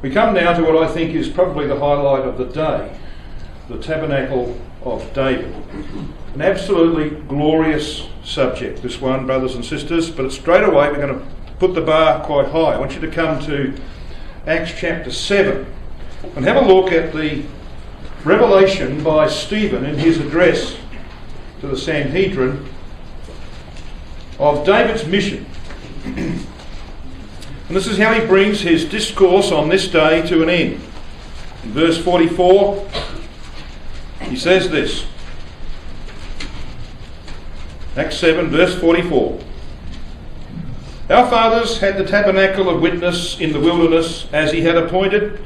We come now to what I think is probably the highlight of the day, the Tabernacle of David. An absolutely glorious subject, this one, brothers and sisters, but straight away we're going to put the bar quite high. I want you to come to Acts chapter 7 and have a look at the revelation by Stephen in his address to the Sanhedrin of David's mission. And this is how he brings his discourse on this day to an end. In verse 44, he says this. Acts 7, verse 44. Our fathers had the tabernacle of witness in the wilderness, as he had appointed,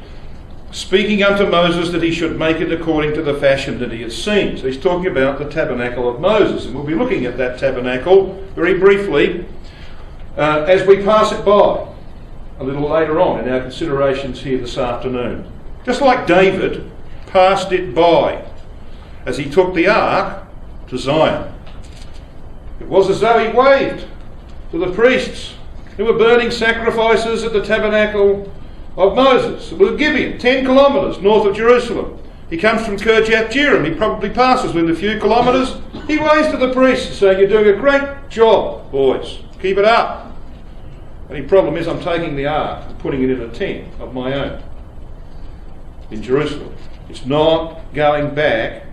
speaking unto Moses that he should make it according to the fashion that he had seen. So he's talking about the tabernacle of Moses, and we'll be looking at that tabernacle very briefly as we pass it by a little later on in our considerations here this afternoon. Just like David passed it by as he took the ark to Zion. It was as though he waved to the priests who were burning sacrifices at the tabernacle of Moses. It was Gibeon, 10 kilometres north of Jerusalem. He comes from Kirjath-Jearim. He probably passes within a few kilometres. He waves to the priests saying, "You're doing a great job, boys. Keep it up." The only problem is I'm taking the ark and putting it in a tent of my own in Jerusalem. It's not going back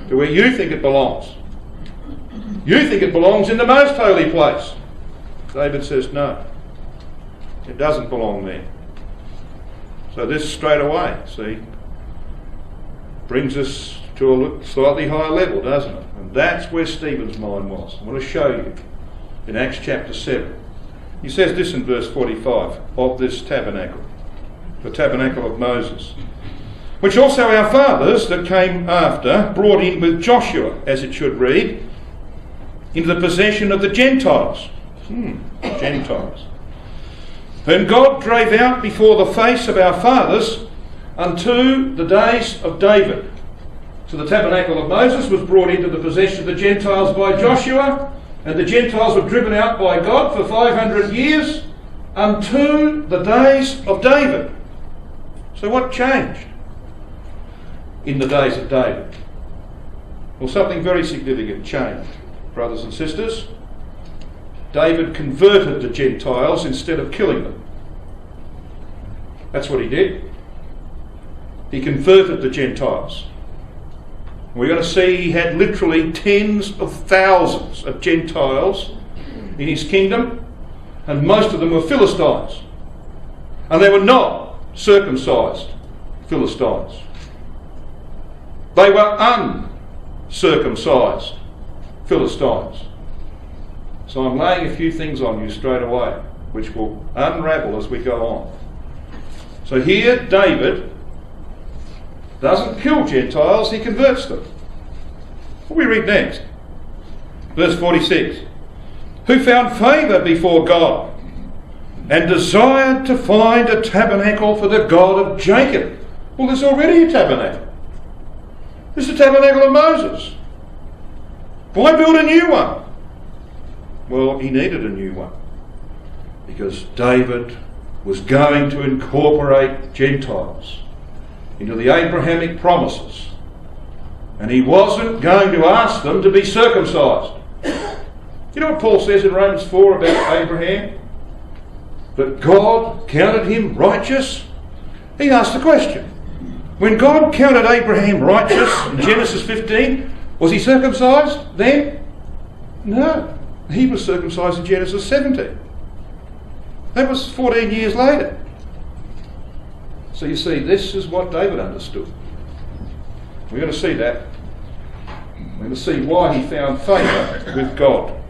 to where you think it belongs. You think it belongs in the most holy place. David says no. It doesn't belong there. So this straight away, see, brings us to a slightly higher level, doesn't it? And that's where Stephen's mind was. I want to show you in Acts chapter 7. He says this in verse 45 of this tabernacle, the tabernacle of Moses, which also our fathers that came after brought in with Joshua, as it should read, into the possession of the Gentiles. Gentiles. Whom God drave out before the face of our fathers unto the days of David. So the tabernacle of Moses was brought into the possession of the Gentiles by Joshua, and the Gentiles were driven out by God for 500 years unto the days of David. So what changed in the days of David? Well, something very significant changed, brothers and sisters. David converted the Gentiles instead of killing them. That's what he did. He converted the Gentiles. We're going to see he had literally tens of thousands of Gentiles in his kingdom, and most of them were Philistines. And they were not circumcised Philistines. They were uncircumcised Philistines. So I'm laying a few things on you straight away, which will unravel as we go on. So here David doesn't kill Gentiles, he converts them. What we read next? Verse 46. Who found favour before God and desired to find a tabernacle for the God of Jacob. Well, there's already a tabernacle. This is the tabernacle of Moses. Why build a new one? Well, he needed a new one because David was going to incorporate Gentiles into the Abrahamic promises, and he wasn't going to ask them to be circumcised. You know what Paul says in Romans 4 about Abraham? That God counted him righteous. He asked the question, when God counted Abraham righteous in Genesis 15, was he circumcised then? No. He was circumcised in Genesis 17. That was 14 years later. So you see, this is what David understood. We're going to see that. We're going to see why he found favour with God.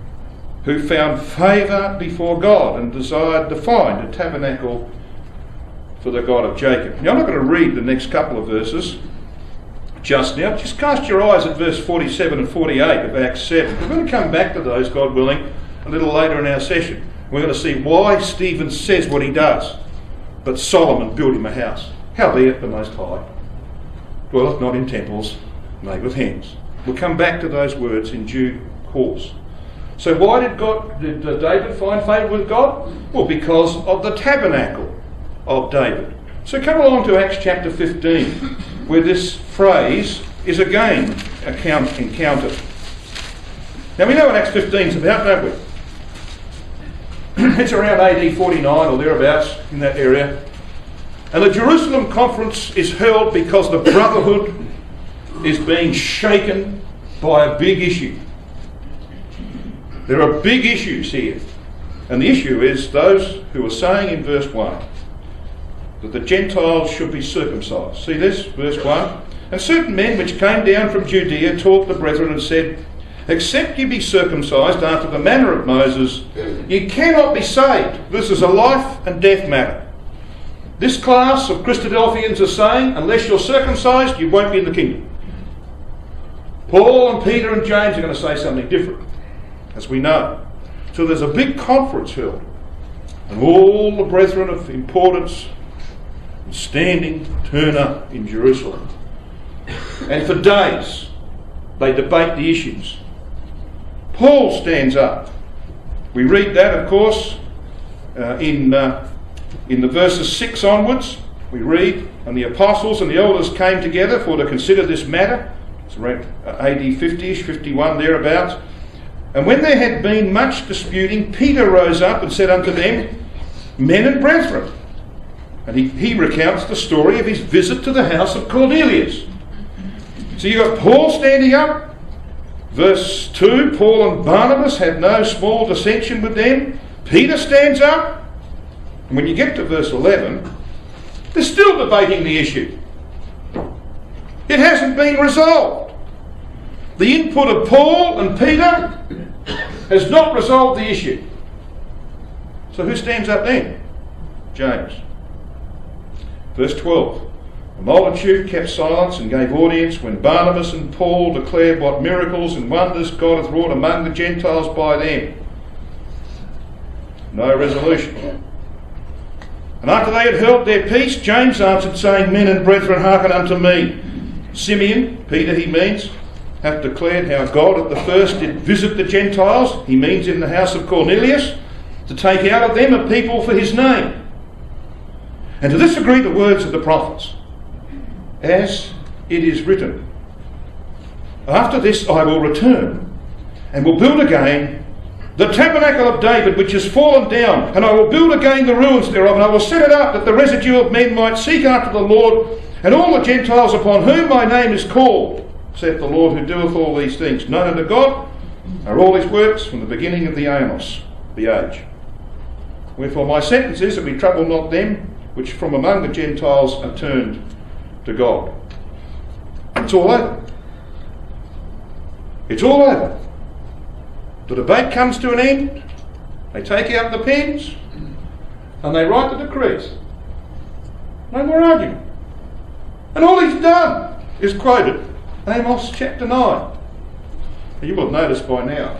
Who found favour before God and desired to find a tabernacle for the God of Jacob. Now I'm not going to read the next couple of verses just now. Just cast your eyes at verse 47 and 48 of Acts 7. We're going to come back to those, God willing, a little later in our session. We're going to see why Stephen says what he does. But Solomon built him a house. Howbeit the Most High dwelleth not in temples made with hands. We'll come back to those words in due course. So why did David find favour with God? Well, because of the tabernacle of David. So come along to Acts chapter 15, where this phrase is again encountered. Now we know what Acts 15 is about, don't we? It's around AD 49 or thereabouts, in that area. And the Jerusalem conference is held because the brotherhood is being shaken by a big issue. There are big issues here. And the issue is those who are saying in verse 1 that the Gentiles should be circumcised. See this, verse 1? And certain men which came down from Judea taught the brethren and said, except you be circumcised after the manner of Moses, you cannot be saved. This is a life and death matter. This class of Christadelphians are saying, unless you're circumcised, you won't be in the kingdom. Paul and Peter and James are going to say something different, as we know. So there's a big conference held, and all the brethren of importance and standing turn up in Jerusalem. And for days they debate the issues. Paul stands up. We read that, of course, in the verses 6 onwards. We read, and the apostles and the elders came together for to consider this matter. It's around AD 50ish, 51 thereabouts. And when there had been much disputing, Peter rose up and said unto them, men and brethren. And he recounts the story of his visit to the house of Cornelius. So you've got Paul standing up. Verse 2, Paul and Barnabas had no small dissension with them. Peter stands up. And when you get to verse 11, they're still debating the issue. It hasn't been resolved. The input of Paul and Peter has not resolved the issue. So who stands up then? James. Verse 12. The multitude kept silence and gave audience when Barnabas and Paul declared what miracles and wonders God hath wrought among the Gentiles by them. No resolution. And after they had held their peace, James answered, saying, men and brethren, hearken unto me. Simeon, Peter he means, hath declared how God at the first did visit the Gentiles, he means in the house of Cornelius, to take out of them a people for his name. And to this agree the words of the prophets, as it is written, after this I will return, and will build again the tabernacle of David, which is fallen down, and I will build again the ruins thereof, and I will set it up, that the residue of men might seek after the Lord, and all the Gentiles upon whom my name is called, saith the Lord who doeth all these things. Known unto God are all his works from the beginning of the Amos, the age. Wherefore my sentence is that we trouble not them which from among the Gentiles are turned to God. It's all over. It's all over. The debate comes to an end. They take out the pens and they write the decrees. No more argument. And all he's done is quoted Amos chapter 9. You will have noticed by now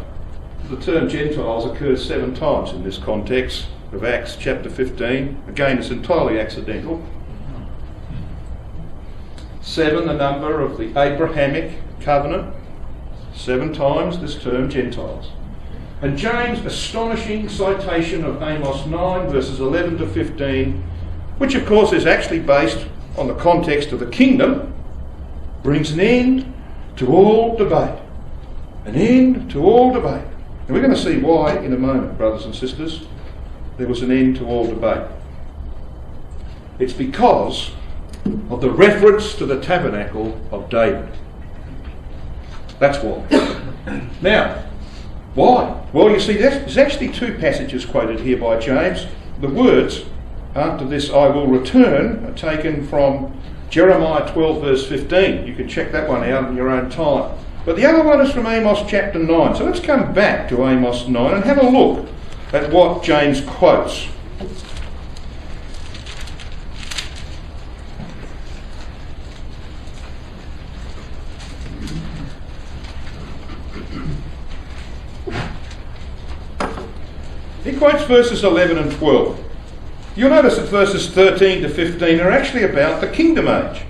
the term Gentiles occurs 7 times in this context of Acts chapter 15. Again, it's entirely accidental. 7, the number of the Abrahamic covenant. 7 times this term Gentiles. And James' astonishing citation of Amos 9 verses 11 to 15, which of course is actually based on the context of the kingdom, brings an end to all debate. An end to all debate. And we're going to see why in a moment, brothers and sisters, there was an end to all debate. It's because of the reference to the Tabernacle of David. That's why. Now, why? Well, you see, there's actually 2 passages quoted here by James. The words, after this I will return, are taken from Jeremiah 12 verse 15. You can check that one out in your own time. But the other one is from Amos chapter 9. So let's come back to Amos 9 and have a look at what James quotes. He quotes verses 11 and 12. You'll notice that verses 13 to 15 are actually about the kingdom age.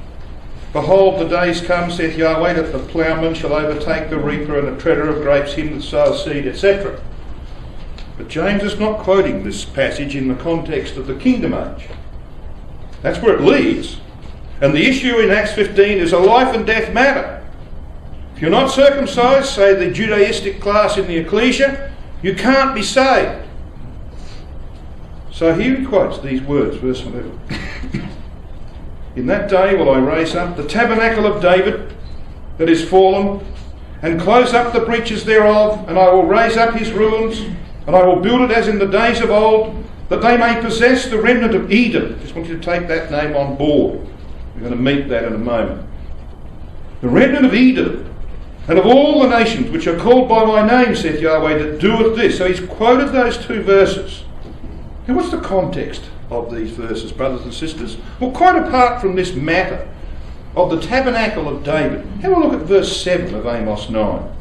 Behold, the days come, saith Yahweh, that the ploughman shall overtake the reaper, and the treader of grapes him that sows seed, etc. But James is not quoting this passage in the context of the kingdom age. That's where it leads. And the issue in Acts 15 is a life and death matter. If you're not circumcised, say the Judaistic class in the ecclesia, you can't be saved. So here he quotes these words, verse 11. In that day will I raise up the tabernacle of David that is fallen, and close up the breaches thereof, and I will raise up his ruins, and I will build it as in the days of old, that they may possess the remnant of Edom. Just want you to take that name on board. We're going to meet that in a moment. The remnant of Edom, and of all the nations which are called by my name, saith Yahweh, that doeth this. So he's quoted those two verses. Now what's the context of these verses, brothers and sisters? Well, quite apart from this matter of the tabernacle of David, have a look at verse 7 of Amos 9.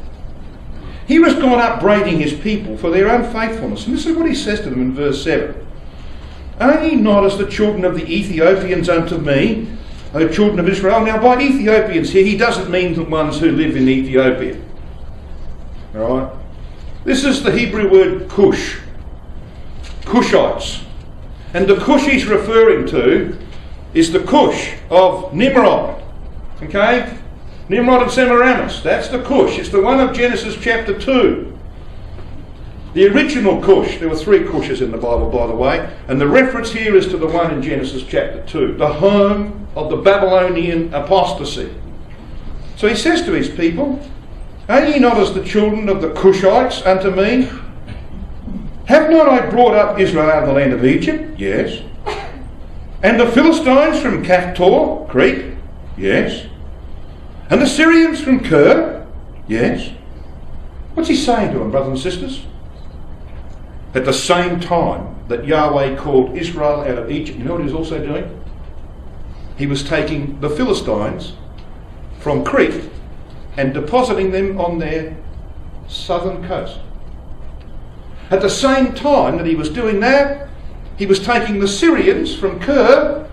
He was gone upbraiding his people for their unfaithfulness. And this is what he says to them in verse 7. Are ye not as the children of the Ethiopians unto me, O children of Israel? Now by Ethiopians here, he doesn't mean the ones who live in Ethiopia. Alright? This is the Hebrew word Cush. Cushites. And the Cush he's referring to is the Cush of Nimrod. Okay? Nimrod and Semiramis. That's the Cush. It's the one of Genesis chapter 2. The original Cush. There were 3 Cushes in the Bible, by the way. And the reference here is to the one in Genesis chapter 2. The home of the Babylonian apostasy. So he says to his people, are ye not as the children of the Cushites unto me? Have not I brought up Israel out of the land of Egypt? Yes. And the Philistines from Caphtor, Crete? Yes. And the Syrians from Kir? Yes. What's he saying to them, brothers and sisters? At the same time that Yahweh called Israel out of Egypt, you know what he was also doing? He was taking the Philistines from Crete and depositing them on their southern coast. At the same time that he was doing that, he was taking the Syrians from Kir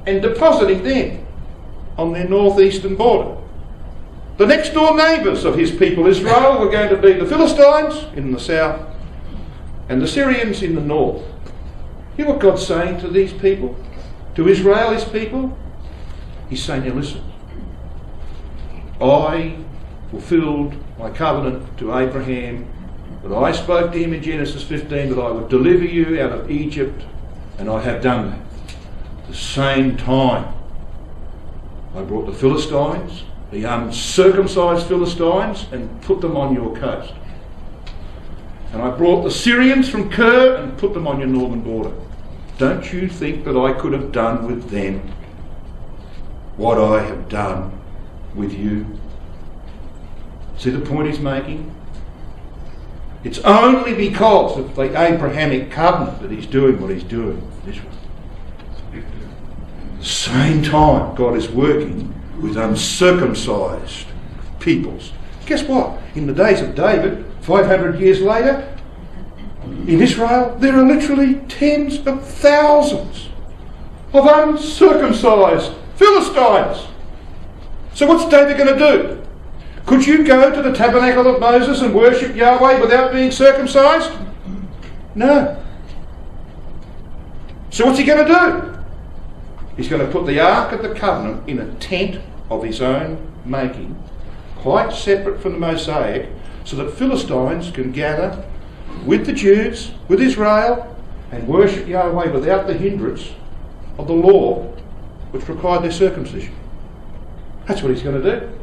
and depositing them on their northeastern border. The next door neighbours of his people Israel were going to be the Philistines in the south and the Syrians in the north. Hear what God's saying to these people, to Israel, his people? He's saying, now listen, I fulfilled my covenant to Abraham, that I spoke to him in Genesis 15 that I would deliver you out of Egypt, and I have done that. At the same time, I brought the Philistines, the uncircumcised Philistines, and put them on your coast. And I brought the Syrians from Kir and put them on your northern border. Don't you think that I could have done with them what I have done with you? See the point he's making? It's only because of the Abrahamic covenant that he's doing what he's doing with Israel. At the same time, God is working with uncircumcised peoples. Guess what? In the days of David, 500 years later, in Israel, there are literally tens of thousands of uncircumcised Philistines. So what's David going to do? Could you go to the tabernacle of Moses and worship Yahweh without being circumcised? No. So what's he going to do? He's going to put the Ark of the Covenant in a tent of his own making, quite separate from the Mosaic, so that Philistines can gather with the Jews, with Israel, and worship Yahweh without the hindrance of the law which required their circumcision. That's what he's going to do.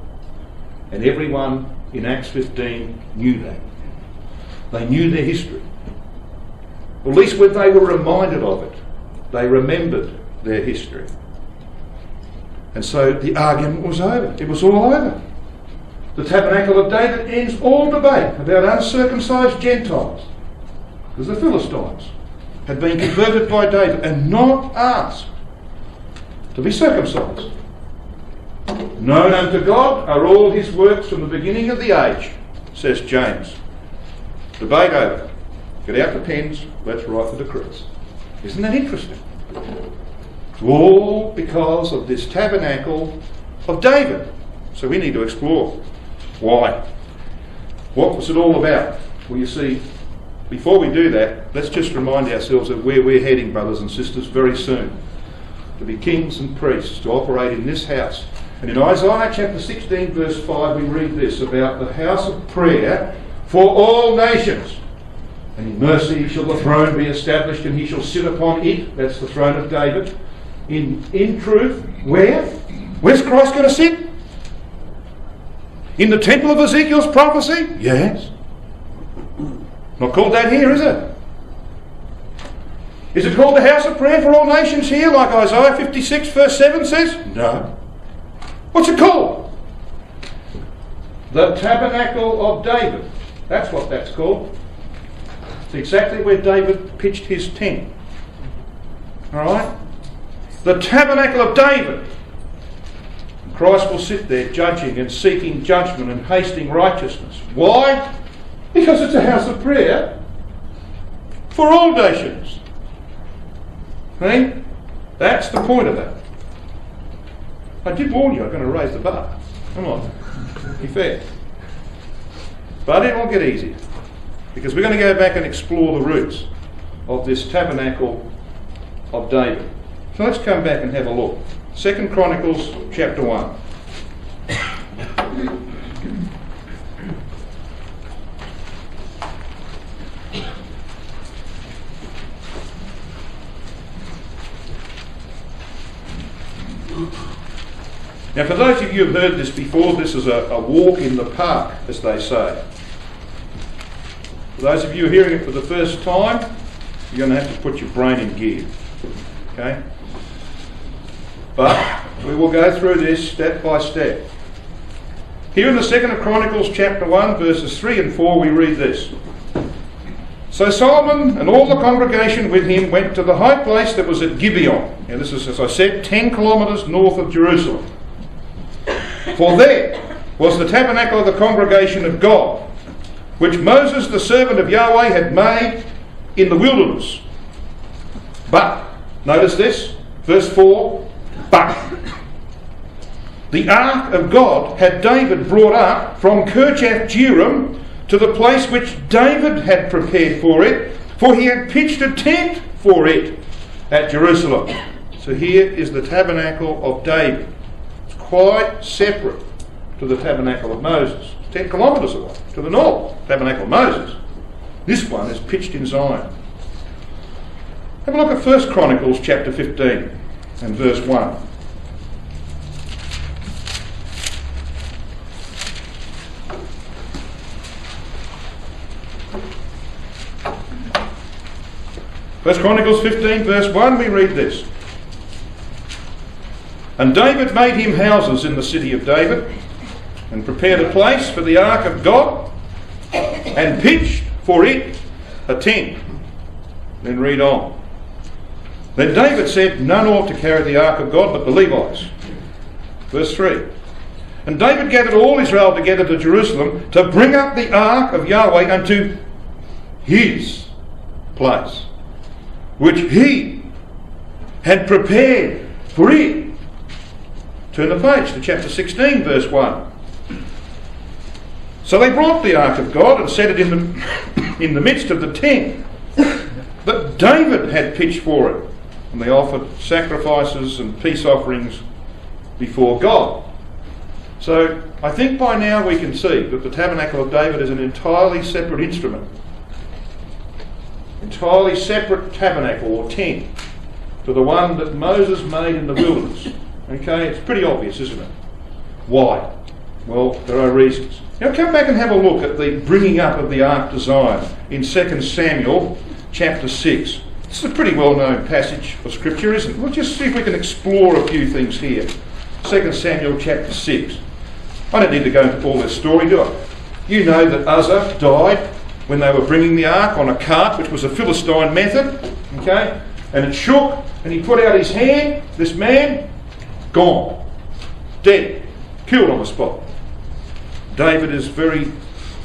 And everyone in Acts 15 knew that. They knew their history. Or at least when they were reminded of it, they remembered their history. And so the argument was over. It was all over. The Tabernacle of David ends all debate about uncircumcised Gentiles, because the Philistines had been converted by David and not asked to be circumcised. Known unto God are all his works from the beginning of the age, says James. Debate over. Get out the pens, let's write the decrees. Isn't that interesting? It's all because of this tabernacle of David. So we need to explore why. What was it all about? Well, you see, before we do that, let's just remind ourselves of where we're heading, brothers and sisters, very soon. to be kings and priests, to operate in this house. And in Isaiah chapter 16 verse 5 we read this about the house of prayer for all nations. And in mercy shall the throne be established, and he shall sit upon it. That's the throne of David. In truth, where? Where's Christ going to sit? In the temple of Ezekiel's prophecy? Yes. Not called that here, is it? Is it called the house of prayer for all nations here, like Isaiah 56 verse 7 says? No. What's it called? The Tabernacle of David. That's what that's called. It's exactly where David pitched his tent. Alright? The Tabernacle of David. Christ will sit there judging and seeking judgment and hasting righteousness. Why? Because it's a house of prayer for all nations. Okay? That's the point of that. I did warn you I'm going to raise the bar. Come on. Be fair. But it won't get easier. Because we're going to go back and explore the roots of this Tabernacle of David. So let's come back and have a look. 2 Chronicles chapter 1. Now for those of you who have heard this before, this is a walk in the park, as they say. For those of you hearing it for the first time, you're going to have to put your brain in gear. Okay? But we will go through this step by step. Here in the 2nd of Chronicles chapter 1 verses 3 and 4 we read this. So Solomon and all the congregation with him went to the high place that was at Gibeon. Now this is, as I said, 10 kilometres north of Jerusalem. For there was the tabernacle of the congregation of God, which Moses the servant of Yahweh had made in the wilderness. But, notice this, verse 4, but the ark of God had David brought up from Kirjath-jearim to the place which David had prepared for it, for he had pitched a tent for it at Jerusalem. So here is the tabernacle of David. It's quite separate to the tabernacle of Moses. 10 kilometres away, to the north, tabernacle of Moses. This one is pitched in Zion. Have a look at 1 Chronicles chapter 15 and verse 1. First Chronicles 15 verse 1 we read this. And David made him houses in the city of David, and prepared a place for the ark of God, and pitched for it a tent. Then read on. Then David said, none ought to carry the ark of God but the Levites. Verse 3. And David gathered all Israel together to Jerusalem to bring up the ark of Yahweh unto his place, which he had prepared for it. Turn the page to chapter 16 verse 1. So they brought the ark of God and set it in the midst of the tent that David had pitched for it, and they offered sacrifices and peace offerings before God. So I think by now we can see that the tabernacle of David is an entirely separate instrument, entirely separate tabernacle or tent to the one that Moses made in the wilderness. Okay, it's pretty obvious, isn't it? Why? Well, there are reasons. Now come back and have a look at the bringing up of the ark to Zion in 2 Samuel chapter 6. This is a pretty well-known passage of Scripture, isn't it? We'll just see if we can explore a few things here. 2 Samuel chapter 6. I don't need to go into all this story, do I? You know that Uzzah died when they were bringing the ark on a cart, which was a Philistine method, okay? And it shook, and he put out his hand, this man, gone, dead, killed on the spot. David is very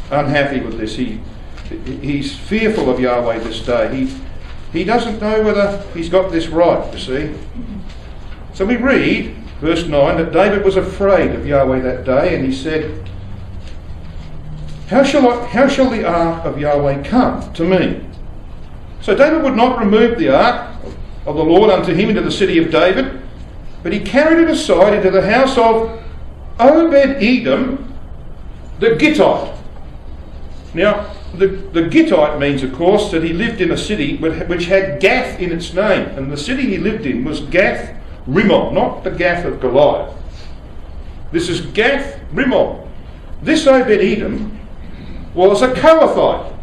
unhappy with this. He's fearful of Yahweh this day. He doesn't know whether he's got this right, you see. So we read, verse 9, that David was afraid of Yahweh that day, and he said, How shall the ark of Yahweh come to me? So David would not remove the ark of the Lord unto him into the city of David, But he carried it aside into the house of Obed-Edom the Gittite. Now, the Gittite means, of course, that he lived in a city which had Gath in its name. And the city he lived in was Gath Rimmon, not the Gath of Goliath. This is Gath Rimmon. This Obed-Edom was a Kohathite.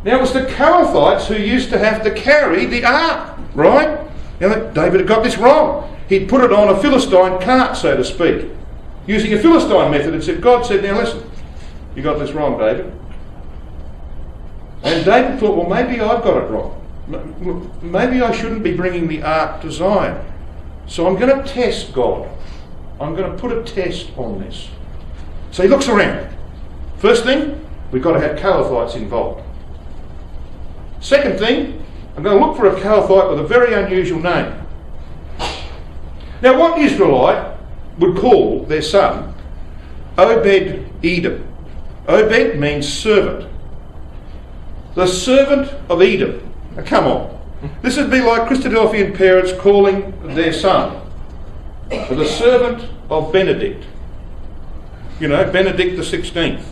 Now, it was the Kohathites who used to have to carry the ark, right? Now, David had got this wrong. He'd put it on a Philistine cart, so to speak, using a Philistine method, and said, God said, now listen, you got this wrong, David. And David thought, well, maybe I've got it wrong. Maybe I shouldn't be bringing the ark to Zion. So I'm going to test God. I'm going to put a test on this. So he looks around. First thing, we've got to have Kohathites involved. Second thing, I'm going to look for a Kohathite with a very unusual name. Now, what Israelite would call their son Obed-Edom? Obed means servant. The servant of Edom. Now, come on. This would be like Christadelphian parents calling their son the servant of Benedict. You know, Benedict the 16th.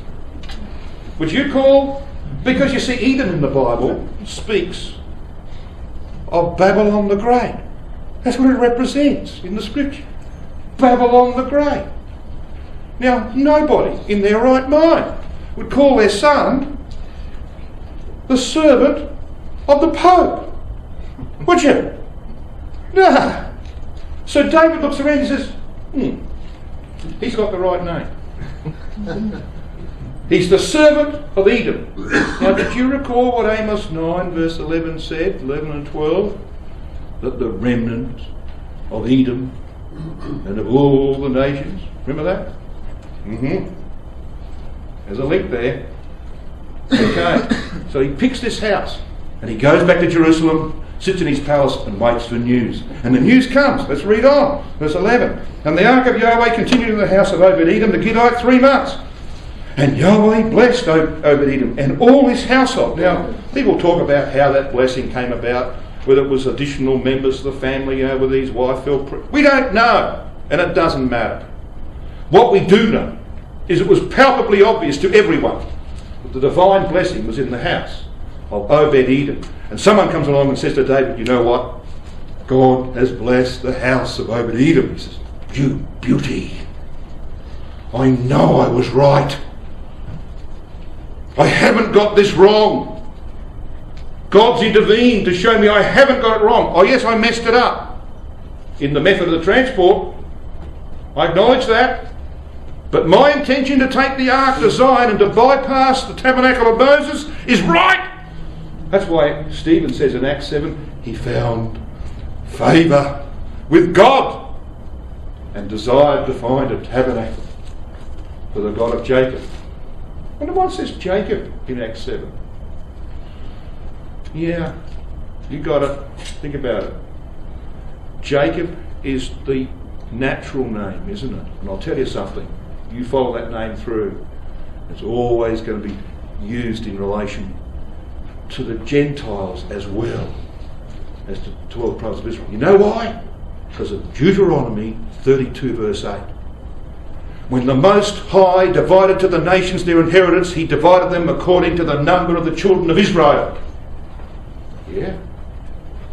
Would you call... Because you see, Edom in the Bible speaks of Babylon the Great. That's what it represents in the scripture. Babylon the Great. Now, nobody in their right mind would call their son the servant of the Pope. Would you? Nah. So David looks around and says, he's got the right name. He's the servant of Edom. Now, did you recall what Amos 9 verse 11 said, 11 and 12? That the remnant of Edom and of all the nations. Remember that? There's a link there. Okay. So he picks this house and he goes back to Jerusalem, sits in his palace and waits for news. And the news comes. Let's read on. Verse 11. And the ark of Yahweh continued in the house of Obed-Edom the Gittite 3 months. And Yahweh blessed Obed-Edom and all his household. Now, people talk about how that blessing came about, whether it was additional members of the family, whether his wife fell pregnant. We don't know, and it doesn't matter. What we do know is it was palpably obvious to everyone that the divine blessing was in the house of Obed-Edom. And someone comes along and says to David, you know what? God has blessed the house of Obed-Edom. He says, you beauty. I know I was right. I haven't got this wrong. God's intervened to show me I haven't got it wrong. Oh yes, I messed it up in the method of the transport. I acknowledge that. But my intention to take the ark to Zion and to bypass the Tabernacle of Moses is right. That's why Stephen says in Acts 7, he found favour with God and desired to find a tabernacle for the God of Jacob. And what says Jacob in Acts 7? Yeah, you got it. Think about it. Jacob is the natural name, isn't it? And I'll tell you something. You follow that name through, it's always going to be used in relation to the Gentiles as well as to 12 tribes of Israel. You know why? Because of Deuteronomy 32 verse 8. When the Most High divided to the nations their inheritance, he divided them according to the number of the children of Israel. Yeah.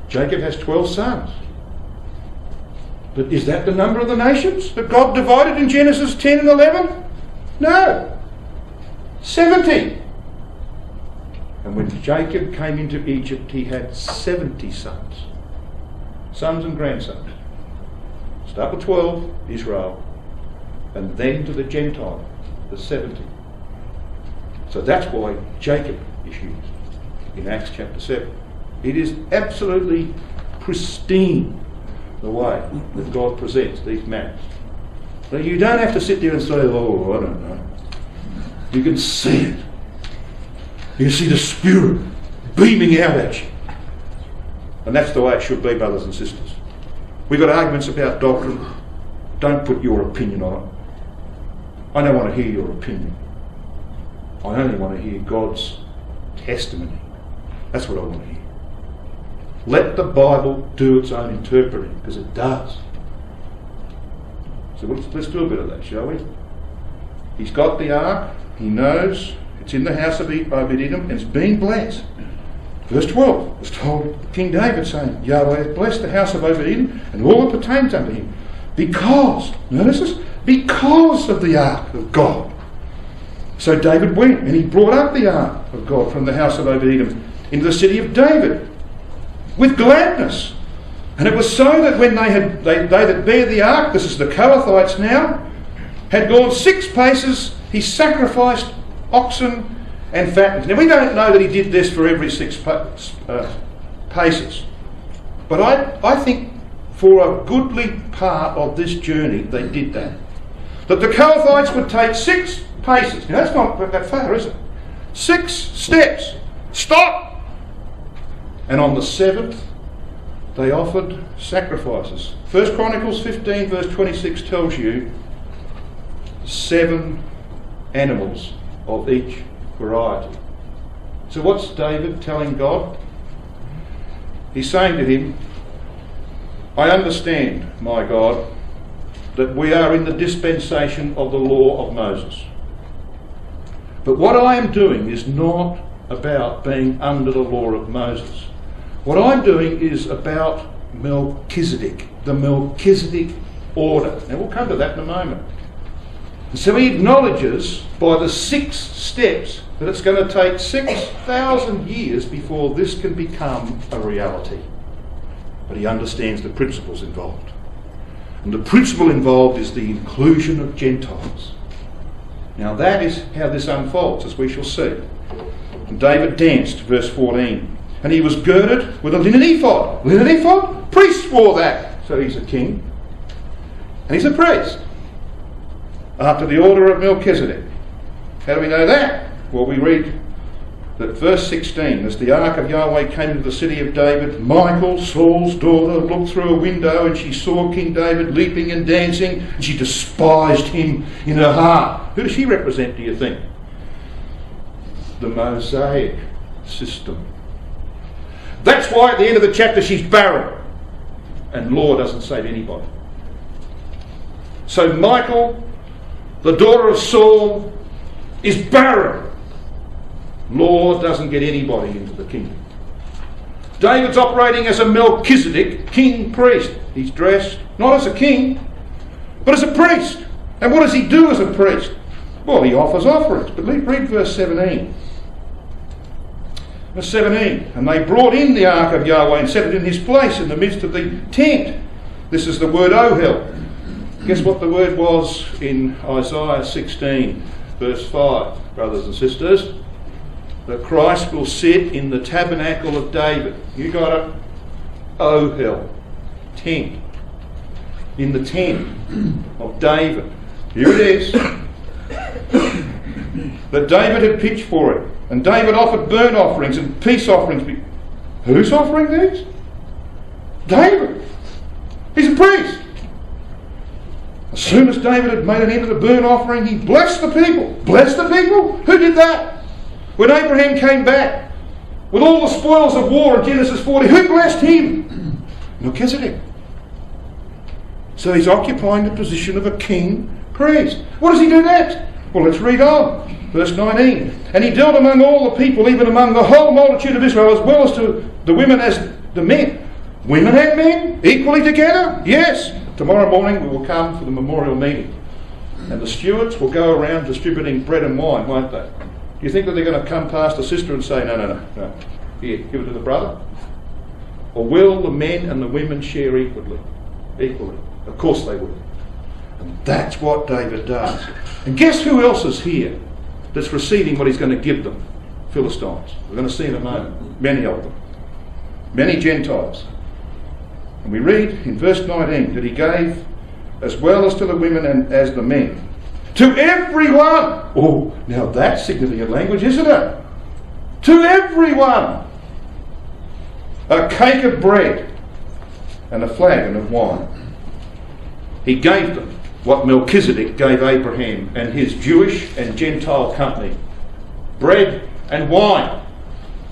Jacob has 12 sons. But is that the number of the nations that God divided in Genesis 10 and 11? No. 70. And when Jacob came into Egypt, he had 70 sons. Sons and grandsons. Start with 12, Israel. And then to the Gentile, the 70. So that's why Jacob is used in Acts chapter 7. It is absolutely pristine the way that God presents these matters. Now you don't have to sit there and say, oh, I don't know. You can see it. You can see the Spirit beaming out at you. And that's the way it should be, brothers and sisters. We've got arguments about doctrine. Don't put your opinion on it. I don't want to hear your opinion. I only want to hear God's testimony. That's what I want to hear. Let the Bible do its own interpreting, because it does. So let's do a bit of that, shall we? He's got the ark. He knows it's in the house of Obed-Edom and it's being blessed. Verse 12 was told King David, saying, Yahweh hath blessed the house of Obed-Edom and all that pertains unto him. Because, notice this, because of the ark of God. So David went and he brought up the ark of God from the house of Obed-Edom into the city of David with gladness. And it was so that when they that bear the ark, this is the Kohathites now, had gone 6 paces, he sacrificed oxen and fattens. Now we don't know that he did this for every 6 paces. But I think for a goodly part of this journey they did that. That the Kohathites would take 6 paces. Now that's not that far, is it? 6 steps. Stop! And on the 7th they offered sacrifices. 1 Chronicles 15 verse 26 tells you 7 animals of each variety. So what's David telling God? He's saying to him, I understand, my God, that we are in the dispensation of the law of Moses. But what I am doing is not about being under the law of Moses. What I'm doing is about Melchizedek, the Melchizedek order. Now we'll come to that in a moment. And so he acknowledges by the 6 steps that it's going to take 6,000 years before this can become a reality. But he understands the principles involved. And the principle involved is the inclusion of Gentiles. Now that is how this unfolds, as we shall see. And David danced, verse 14. And he was girded with a linen ephod. Linen ephod? Priests wore that. So he's a king. And he's a priest. After the order of Melchizedek. How do we know that? Well, we read that verse 16, as the ark of Yahweh came into the city of David, Michal, Saul's daughter, looked through a window and she saw King David leaping and dancing, and she despised him in her heart. Who does she represent, do you think? The Mosaic system. That's why at the end of the chapter she's barren, and law doesn't save anybody. So Michal, the daughter of Saul, is barren. Law doesn't get anybody into the kingdom. David's operating as a Melchizedek, king priest. He's dressed not as a king, but as a priest. And what does he do as a priest? Well, he offers offerings. But read verse 17. Verse 17. And they brought in the ark of Yahweh and set it in his place in the midst of the tent. This is the word ohel. Guess what the word was in Isaiah 16, verse 5, brothers and sisters? That Christ will sit in the Tabernacle of David. You got it? Ohel. Tent. In the tent of David. Here it is. That David had pitched for it. And David offered burnt offerings and peace offerings. Who's offering these? David. He's a priest. As soon as David had made an end of the burnt offering, he blessed the people. Blessed the people? Who did that? When Abraham came back with all the spoils of war in Genesis 40, who blessed him? Melchizedek. So he's occupying the position of a king priest. What does he do next? Well, let's read on. Verse 19. And he dealt among all the people, even among the whole multitude of Israel, as well as to the women as the men. Women and men equally together? Yes. Tomorrow morning we will come for the memorial meeting. And the stewards will go around distributing bread and wine, won't they? Do you think that they're going to come past the sister and say, no, here, give it to the brother? Or will the men and the women share equally? Equally. Of course they will. And that's what David does. And guess who else is here that's receiving what he's going to give them? Philistines. We're going to see in a moment. Many of them. Many Gentiles. And we read in verse 19 that he gave as well as to the women and as the men. To everyone. Oh, now that's significant language, isn't it? To everyone. A cake of bread and a flagon of wine. He gave them what Melchizedek gave Abraham and his Jewish and Gentile company. Bread and wine.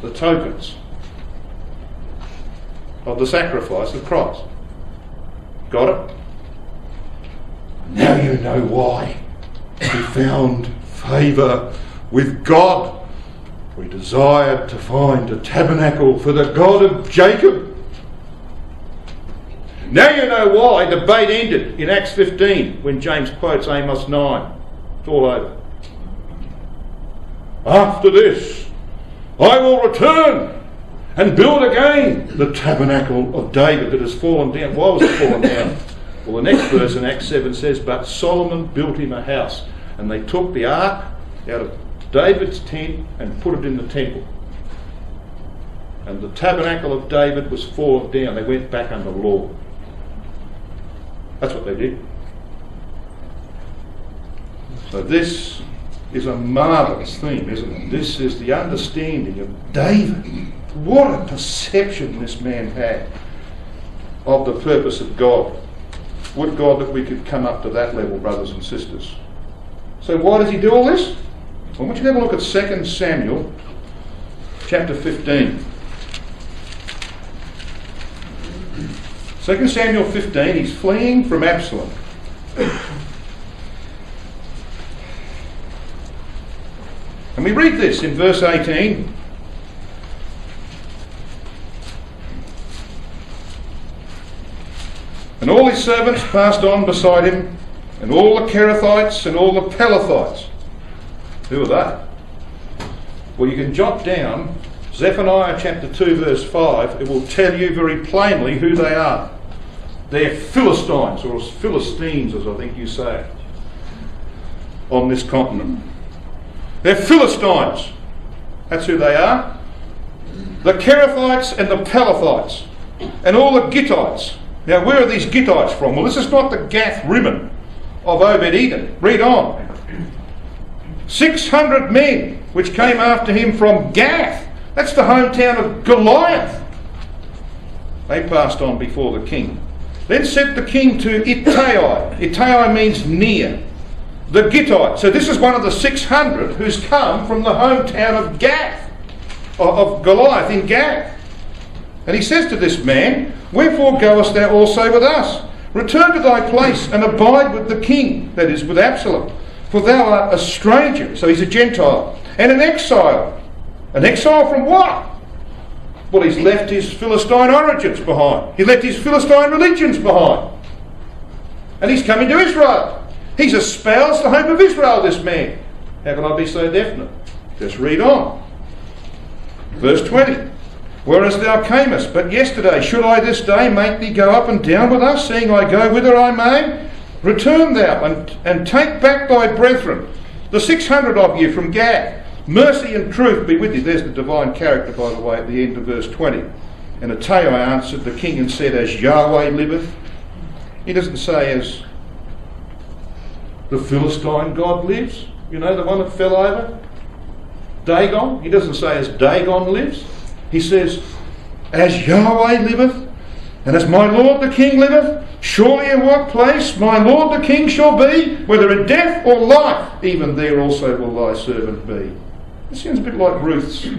The tokens of the sacrifice of Christ. Got it? Now you know why he found favour with God. We desired to find a tabernacle for the God of Jacob. Now you know why the debate ended in Acts 15 when James quotes Amos 9. It's all over. After this, I will return and build again the tabernacle of David that has fallen down. Why was it fallen down? Well, the next verse in Acts 7 says, but Solomon built him a house, and they took the ark out of David's tent and put it in the temple. And the tabernacle of David was fallen down. They went back under law. That's what they did. So this is a marvellous theme, isn't it? This is the understanding of David. What a perception this man had of the purpose of God. Would God that we could come up to that level, brothers and sisters. So why does he do all this? I want you to have a look at 2 Samuel chapter 15. 2 Samuel 15, he's fleeing from Absalom. And we read this in verse 18. And all his servants passed on beside him, and all the Kerethites and all the Pelethites. Who are they? Well, you can jot down Zephaniah chapter 2 verse 5. It will tell you very plainly who they are. They're Philistines, or Philistines as I think you say it, on this continent. They're Philistines. That's who they are. The Kerethites and the Pelethites and all the Gittites. Now, where are these Gittites from? Well, this is not the Gath Rimmon of Obed-Edom. Read on. 600 men which came after him from Gath. That's the hometown of Goliath. They passed on before the king. Then said the king to Ittai. Ittai means near. The Gittite. So this is one of the 600 who's come from the hometown of Gath, of Goliath in Gath. And he says to this man, wherefore goest thou also with us? Return to thy place and abide with the king, that is, with Absalom. For thou art a stranger, so he's a Gentile, and an exile. An exile from what? Well, he's left his Philistine origins behind. He left his Philistine religions behind. And he's coming to Israel. He's espoused the hope of Israel, this man. How can I be so definite? Just read on. Verse 20. Whereas thou camest but yesterday, should I this day make thee go up and down with us, seeing I go whither I may? Return thou and take back thy brethren, the 600 of you from Gath. Mercy and truth be with you. There's the divine character, by the way, at the end of verse 20. And Ittai answered the king and said, as Yahweh liveth. He doesn't say as the Philistine God lives. You know, the one that fell over. Dagon. He doesn't say as Dagon lives. He says, as Yahweh liveth, and as my Lord the King liveth, surely in what place my Lord the King shall be, whether in death or life, even there also will thy servant be. It sounds a bit like Ruth's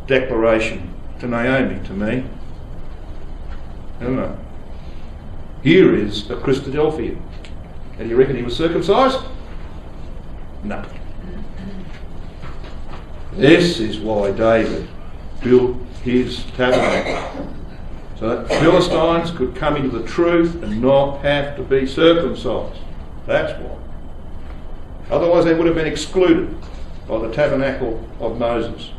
declaration to Naomi, to me. I don't know. Here is a Christadelphian. And you reckon he was circumcised? No. This is why David built his tabernacle. So that Philistines could come into the truth and not have to be circumcised. That's why. Otherwise they would have been excluded by the tabernacle of Moses.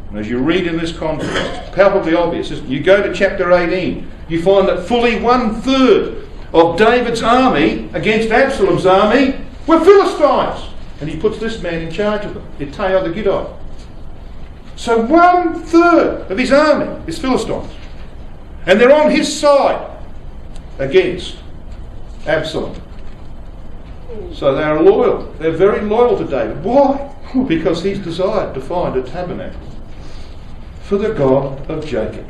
And as you read in this context, it's palpably obvious, isn't it? You go to chapter 18, you find that fully 1/3 of David's army against Absalom's army were Philistines. And he puts this man in charge of them, Ittai the Gittite. So 1/3 of his army is Philistines. And they're on his side against Absalom. So they are loyal. They're very loyal to David. Why? Because he's desired to find a tabernacle for the God of Jacob.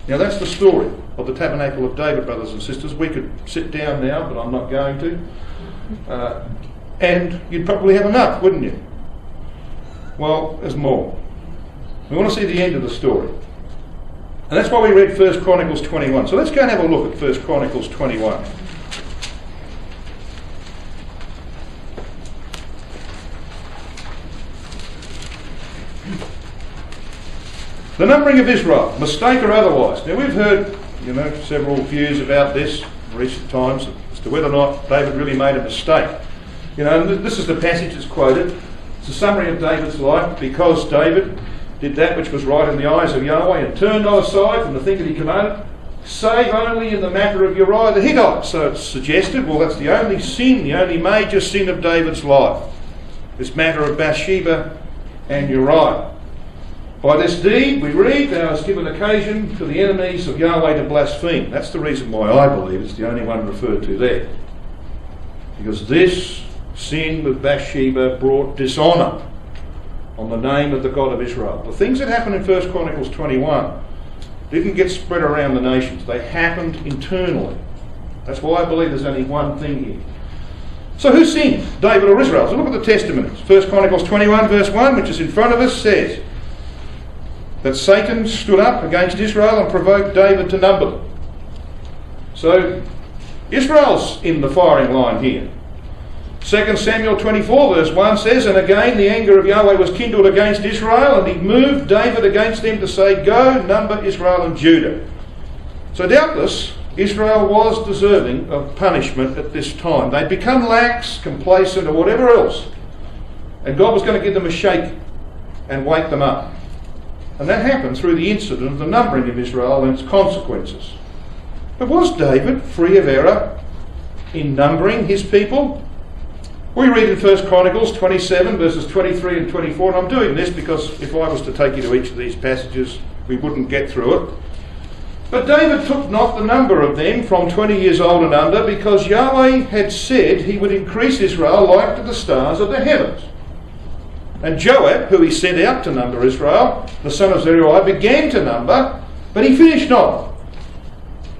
Now that's the story of the Tabernacle of David, brothers and sisters. We could sit down now, but I'm not going to. And you'd probably have enough, wouldn't you? Well, there's more. We want to see the end of the story. And that's why we read 1 Chronicles 21. So let's go and have a look at 1 Chronicles 21. The numbering of Israel, mistake or otherwise. Now we've heard, several views about this in recent times as to whether or not David really made a mistake. And this is the passage that's quoted. It's a summary of David's life. Because David did that which was right in the eyes of Yahweh and turned not aside from the thing that he commanded, save only in the matter of Uriah the Hittite. So it's suggested, well, that's the only sin, the only major sin of David's life. This matter of Bathsheba and Uriah. By this deed, we read, thou hast given occasion to the enemies of Yahweh to blaspheme. That's the reason why I believe it's the only one referred to there. Because this sin with Bathsheba brought dishonour on the name of the God of Israel. The things that happened in 1 Chronicles 21 didn't get spread around the nations. They happened internally. That's why I believe there's only one thing here. So who sinned? David or Israel? So look at the testimonies. 1 Chronicles 21 verse 1, which is in front of us, says that Satan stood up against Israel and provoked David to number them. So Israel's in the firing line here. 2 Samuel 24 verse 1 says, and again the anger of Yahweh was kindled against Israel, and he moved David against them to say, go, number Israel and Judah. So doubtless Israel was deserving of punishment at this time. They'd become lax, complacent, or whatever else, and God was going to give them a shake and wake them up. And that happened through the incident of the numbering of Israel and its consequences. But was David free of error in numbering his people? We read in 1 Chronicles 27 verses 23 and 24, and I'm doing this because if I was to take you to each of these passages, we wouldn't get through it. But David took not the number of them from 20 years old and under, because Yahweh had said he would increase Israel like to the stars of the heavens. And Joab, who he sent out to number Israel, the son of Zeruiah, began to number, but he finished not,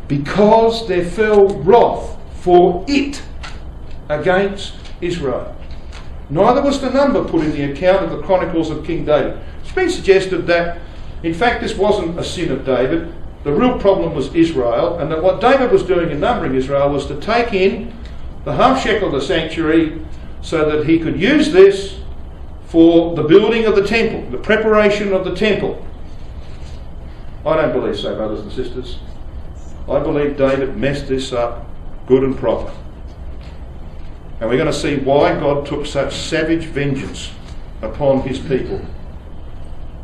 because there fell wrath for it against Israel. Neither was the number put in the account of the Chronicles of King David. It's been suggested that, in fact, this wasn't a sin of David. The real problem was Israel, and that what David was doing in numbering Israel was to take in the half shekel of the sanctuary so that he could use this for the building of the temple, the preparation of the temple. I don't believe so, brothers and sisters. I believe David messed this up good and proper. And we're going to see why God took such savage vengeance upon his people.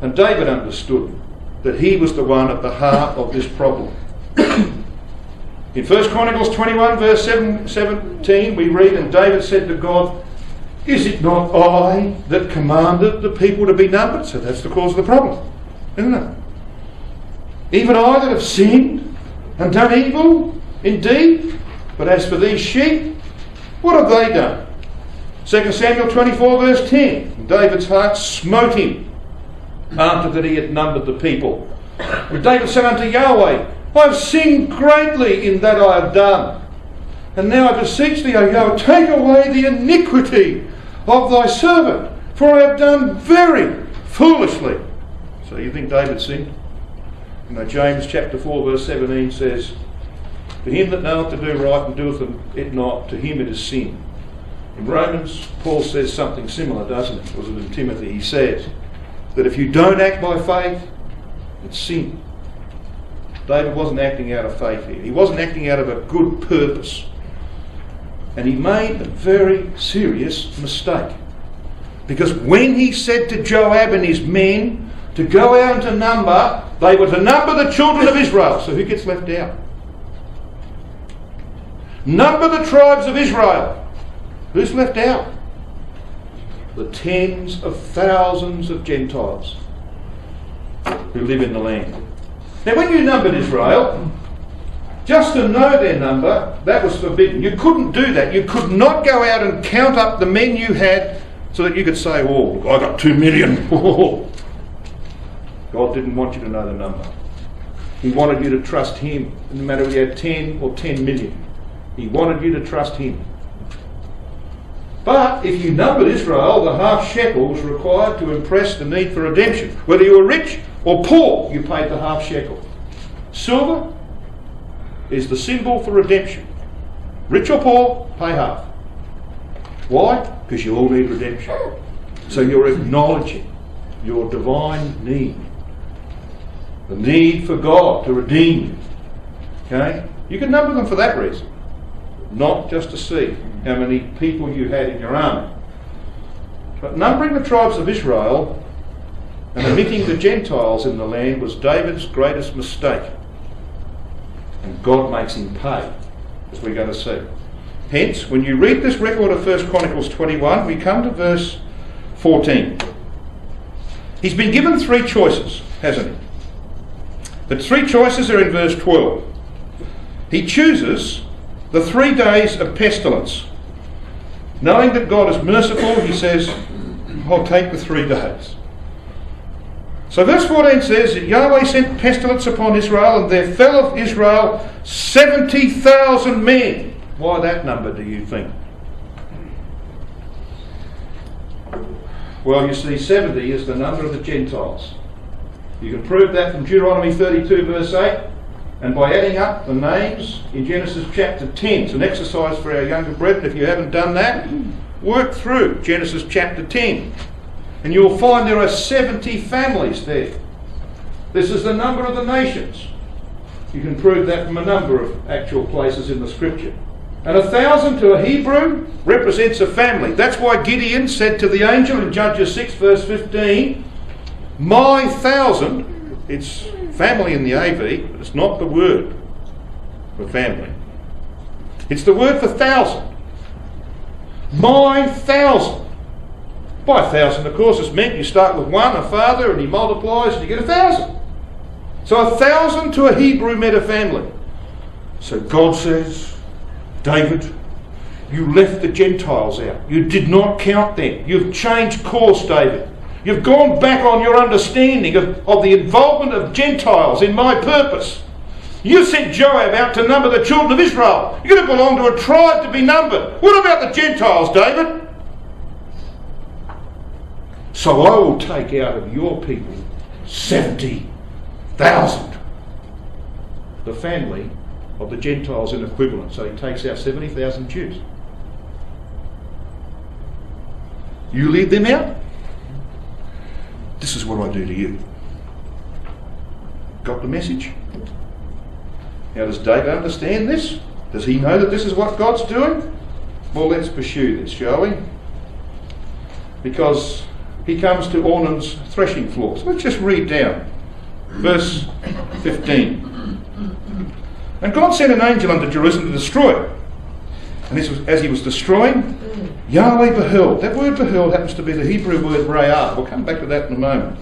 And David understood that he was the one at the heart of this problem. In 1 Chronicles 21 verse 17 we read, and David said to God, is it not I that commanded the people to be numbered? So that's the cause of the problem, isn't it? Even I that have sinned and done evil indeed, but as for these sheep, what have they done? 2 Samuel 24 verse 10, David's heart smote him after that he had numbered the people. But David said unto Yahweh, I have sinned greatly in that I have done. And now I beseech thee, O Yahweh, take away the iniquity of thy servant, for I have done very foolishly. So you think David sinned? James chapter 4 verse 17 says, to him that knoweth to do right and doeth it not, to him it is sin. In Romans, Paul says something similar, doesn't he? Was it in Timothy? He says that if you don't act by faith, it's sin. David wasn't acting out of faith here. He wasn't acting out of a good purpose. And he made a very serious mistake. Because when he said to Joab and his men to go out and to number, they were to number the children of Israel. So who gets left out? Number the tribes of Israel. Who's left out? The tens of thousands of Gentiles who live in the land. Now when you numbered Israel, just to know their number, that was forbidden. You couldn't do that. You could not go out and count up the men you had so that you could say, oh, I got 2 million. God didn't want you to know the number. He wanted you to trust him, no matter if you had 10 or 10 million. He wanted you to trust him. But if you numbered Israel, the half shekel was required to impress the need for redemption. Whether you were rich or poor, you paid the half shekel. Silver is the symbol for redemption. Rich or poor, pay half. Why? Because you all need redemption. So you're acknowledging your divine need. The need for God to redeem you. Okay? You can number them for that reason. Not just to see how many people you had in your army. But numbering the tribes of Israel and omitting the Gentiles in the land was David's greatest mistake. And God makes him pay, as we're going to see. Hence, when you read this record of 1 Chronicles 21, we come to verse 14. He's been given 3 choices, hasn't he? The 3 choices are in verse 12. He chooses the 3 days of pestilence. Knowing that God is merciful, he says, I'll take the 3 days. So verse 14 says that Yahweh sent pestilence upon Israel, and there fell of Israel 70,000 men. Why that number, do you think? Well, you see, 70 is the number of the Gentiles. You can prove that from Deuteronomy 32 verse 8, and by adding up the names in Genesis chapter 10. It's an exercise for our younger brethren. If you haven't done that, work through Genesis chapter 10. And you'll find there are 70 families there. This is the number of the nations. You can prove that from a number of actual places in the scripture. And 1,000 to a Hebrew represents a family. That's why Gideon said to the angel in Judges 6 verse 15, my 1,000, it's family in the AV, but it's not the word for family. It's the word for 1,000. My 1,000. By 1,000, of course, it's meant you start with 1, a father, and he multiplies and you get 1,000. So 1,000 to a Hebrew meant a family. So God says, David, you left the Gentiles out. You did not count them. You've changed course, David. You've gone back on your understanding of the involvement of Gentiles in my purpose. You sent Joab out to number the children of Israel. You're going to belong to a tribe to be numbered. What about the Gentiles, David? So I will take out of your people 70,000. The family of the Gentiles in equivalent. So he takes out 70,000 Jews. You lead them out? This is what I do to you. Got the message? Now, does David understand this? Does he know that this is what God's doing? Well, let's pursue this, shall we? Because he comes to Ornan's threshing floor. So let's just read down. Verse 15. And God sent an angel unto Jerusalem to destroy it. And this was as he was destroying, Yahweh beheld. That word beheld happens to be the Hebrew word ra'ah. We'll come back to that in a moment.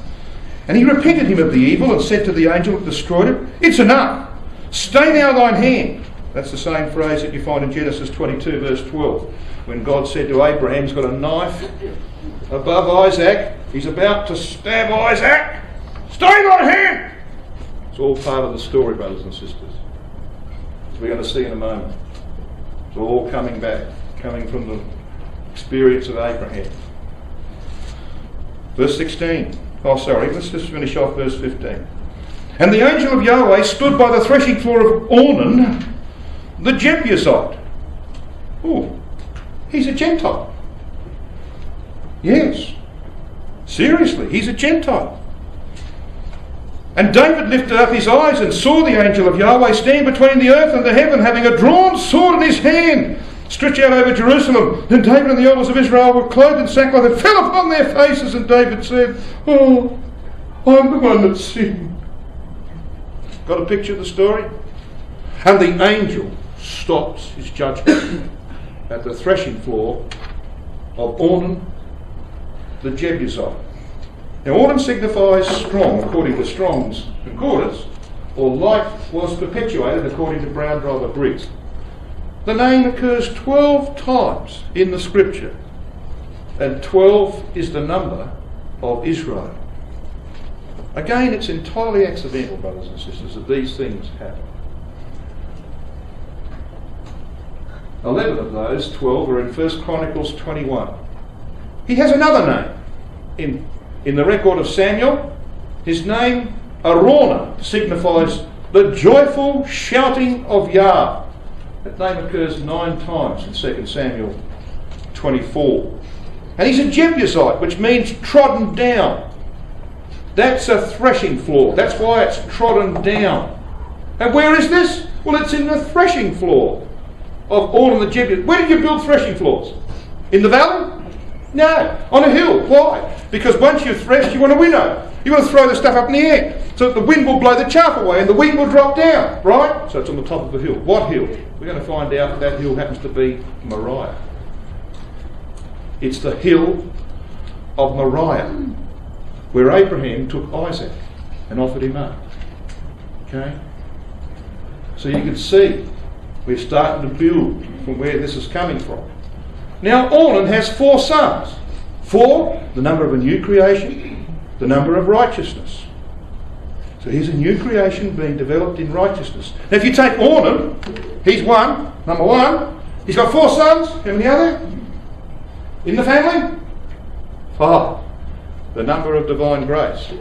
And he repented him of the evil and said to the angel that destroyed it, it's enough. Stay now thine hand. That's the same phrase that you find in Genesis 22 verse 12. When God said to Abraham, he's got a knife above Isaac. He's about to stab Isaac. Stay thine hand. It's all part of the story, brothers and sisters. As we're going to see in a moment. It's all coming back. Coming from the experience of Abraham. Verse 16. Oh, sorry, let's just finish off verse 15. And the angel of Yahweh stood by the threshing floor of Ornan, the Jebusite. Oh, he's a Gentile. Yes. Seriously, he's a Gentile. And David lifted up his eyes and saw the angel of Yahweh stand between the earth and the heaven, having a drawn sword in his hand, stretched out over Jerusalem. Then David and the elders of Israel were clothed in sackcloth and fell upon their faces. And David said, oh, I'm the one that sinned. Got a picture of the story? And the angel stops his judgment at the threshing floor of Ornan, the Jebusite. Now, Ornan signifies strong, according to Strong's Concordance, or life was perpetuated, according to Brown Driver Briggs. The name occurs 12 times in the scripture, and 12 is the number of Israel. Again, it's entirely accidental, brothers and sisters, that these things happen. 11 of those 12 are in 1 Chronicles 21. He has another name. In the record of Samuel, his name, Araunah, signifies the joyful shouting of Yah. That name occurs 9 times in 2 Samuel 24. And he's a Jebusite, which means trodden down. That's a threshing floor. That's why it's trodden down. And where is this? Well, it's in the threshing floor of Ornan the Jebusites. Where did you build threshing floors? In the valley? No, on a hill. Why? Because once you've threshed, you want a winnow. You want to throw the stuff up in the air so that the wind will blow the chaff away and the wheat will drop down, right? So it's on the top of a hill. What hill? We're going to find out that hill happens to be Moriah. It's the hill of Moriah, where Abraham took Isaac and offered him up. Okay? So you can see we're starting to build from where this is coming from. Now Ornan has 4 sons. 4, the number of a new creation, the number of righteousness. So here's a new creation being developed in righteousness. Now if you take Ornan, he's number 1. He's got 4 sons. How many are there? In the family? 5. The number of divine grace.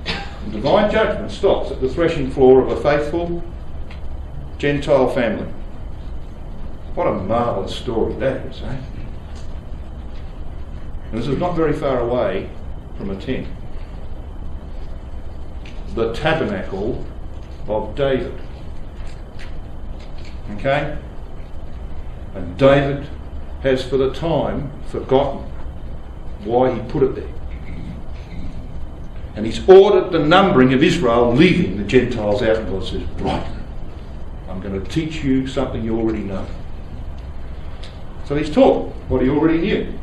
And divine judgment stops at the threshing floor of a faithful Gentile family. What a marvellous story that is, eh? And this is not very far away from a tent. The Tabernacle of David. Okay? And David has for the time forgotten why he put it there. And he's ordered the numbering of Israel, leaving the Gentiles out, and God says, right, I'm going to teach you something you already know. So he's taught what he already knew.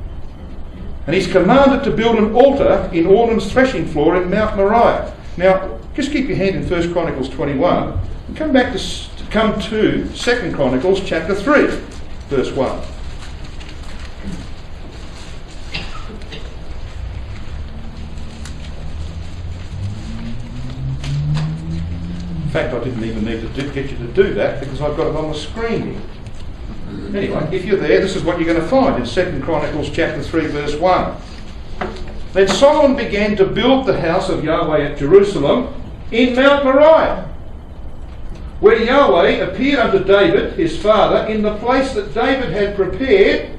And he's commanded to build an altar in Ornan's threshing floor in Mount Moriah. Now, just keep your hand in 1 Chronicles 21 and come to 2 Chronicles chapter 3, verse 1. In fact, I didn't even need to get you to do that because I've got it on the screen here. Anyway, if you're there, this is what you're going to find in 2 Chronicles chapter 3, verse 1. Then Solomon began to build the house of Yahweh at Jerusalem in Mount Moriah, where Yahweh appeared unto David, his father, in the place that David had prepared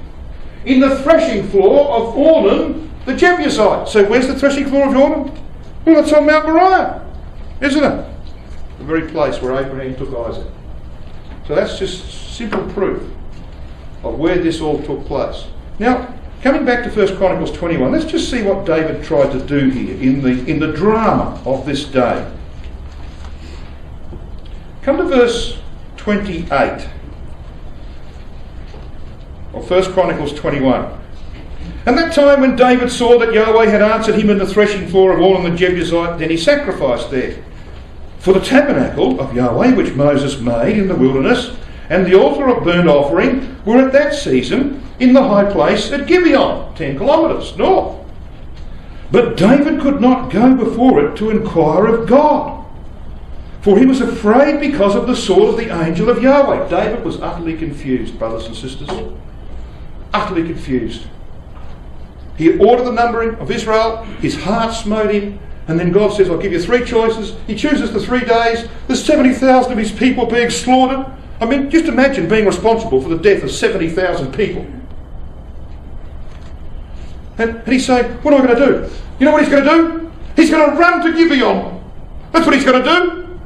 in the threshing floor of Ornan the Jebusite. So where's the threshing floor of Ornan? Well, it's on Mount Moriah, isn't it? The very place where Abraham took Isaac. So that's just simple proof of where this all took place. Now, coming back to 1 Chronicles 21, let's just see what David tried to do here in the drama of this day. Come to verse 28 of 1 Chronicles 21. And that time when David saw that Yahweh had answered him in the threshing floor of Ornan the Jebusite, then he sacrificed there. For the tabernacle of Yahweh which Moses made in the wilderness and the altar of burnt offering were at that season in the high place at Gibeon, 10 kilometres north. But David could not go before it to inquire of God, for he was afraid because of the sword of the angel of Yahweh. David was utterly confused, brothers and sisters. Utterly confused. He ordered the numbering of Israel, his heart smote him, and then God says, I'll give you 3 choices. He chooses the 3 days. There's 70,000 of his people being slaughtered. I mean, just imagine being responsible for the death of 70,000 people. And he's saying, what am I going to do? You know what he's going to do? He's going to run to Gibeon. That's what he's going to do.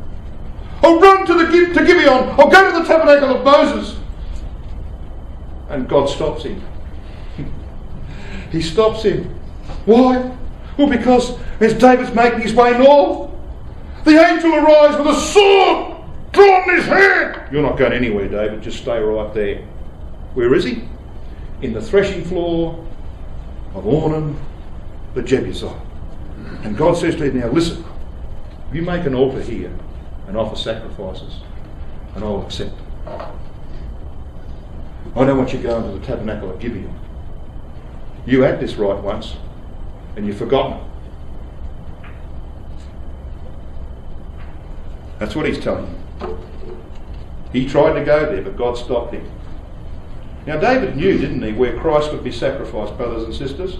I'll run to Gibeon. I'll go to the Tabernacle of Moses. And God stops him. He stops him. Why? Well, because as David's making his way north, the angel arrives with a sword drawn in his hand. You're not going anywhere, David. Just stay right there. Where is he? In the threshing floor of Ornan the Jebusite. And God says to him, now listen, you make an altar here and offer sacrifices, and I'll accept them. I don't want you going to the tabernacle of Gibeon. You had this right once, and you've forgotten it. That's what he's telling you. He tried to go there, but God stopped him. Now David knew, didn't he, where Christ would be sacrificed, brothers and sisters.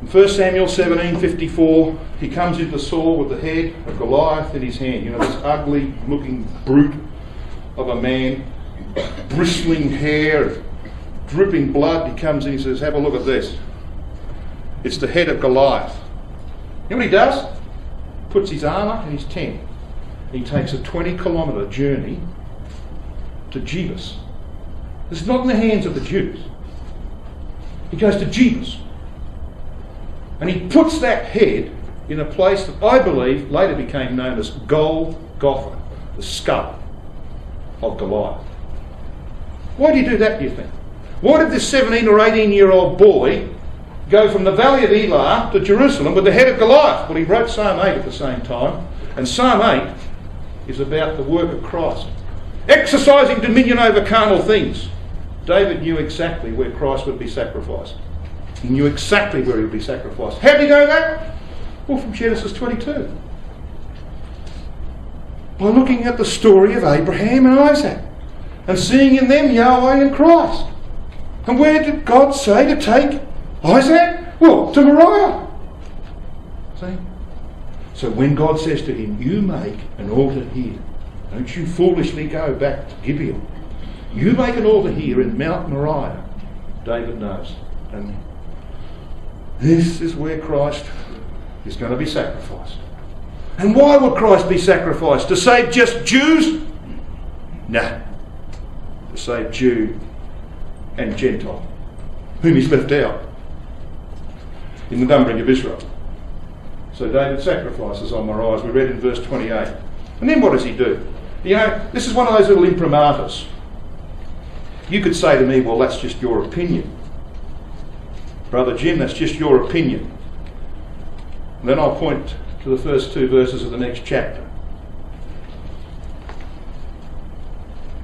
In 1 Samuel 17:54, he comes into Saul with the head of Goliath in his hand. You know, this ugly looking brute of a man, bristling hair, dripping blood. He comes in, he says, have a look at this. It's the head of Goliath. You know what he does? Puts his armour in his tent. He takes a 20-kilometre journey to Jebus. This is not in the hands of the Jews. He goes to Jebus. And he puts that head in a place that I believe later became known as Golgotha, the skull of Goliath. Why do you do that, do you think? Why did this 17 or 18-year-old boy go from the valley of Elah to Jerusalem with the head of Goliath? Well, he wrote Psalm 8 at the same time, and Psalm 8 is about the work of Christ, exercising dominion over carnal things. David knew exactly where Christ would be sacrificed. He knew exactly where he would be sacrificed. How did he know that? Well, from Genesis 22. By looking at the story of Abraham and Isaac and seeing in them Yahweh and Christ. And where did God say to take Isaac? Well, to Moriah. See? So when God says to him, you make an altar here, don't you foolishly go back to Gibeon. You make an altar here in Mount Moriah. David knows. And this is where Christ is going to be sacrificed. And why would Christ be sacrificed? To save just Jews? Nah. To save Jew and Gentile, whom he's left out in the numbering of Israel. So David sacrifices on Moriah, as we read in verse 28. And then what does he do? You know, this is one of those little imprimatas. You could say to me, well, that's just your opinion. Brother Jim, that's just your opinion. And then I'll point to the first two verses of the next chapter.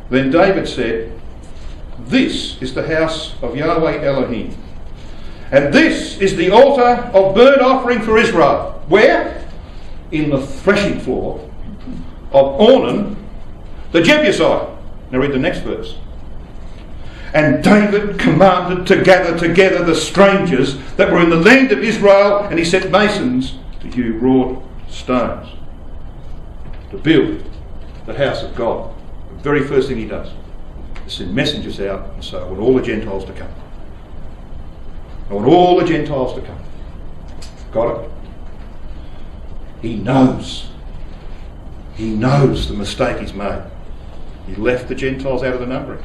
Then David said, this is the house of Yahweh Elohim, and this is the altar of burnt offering for Israel. Where? In the threshing floor of Ornan the Jebusite. Now read the next verse. And David commanded to gather together the strangers that were in the land of Israel, and he set masons to hew wrought stones to build the house of God. The very first thing he does is send messengers out and say, I want all the Gentiles to come. I want all the Gentiles to come. Got it? He knows. He knows the mistake he's made. He left the Gentiles out of the numbering.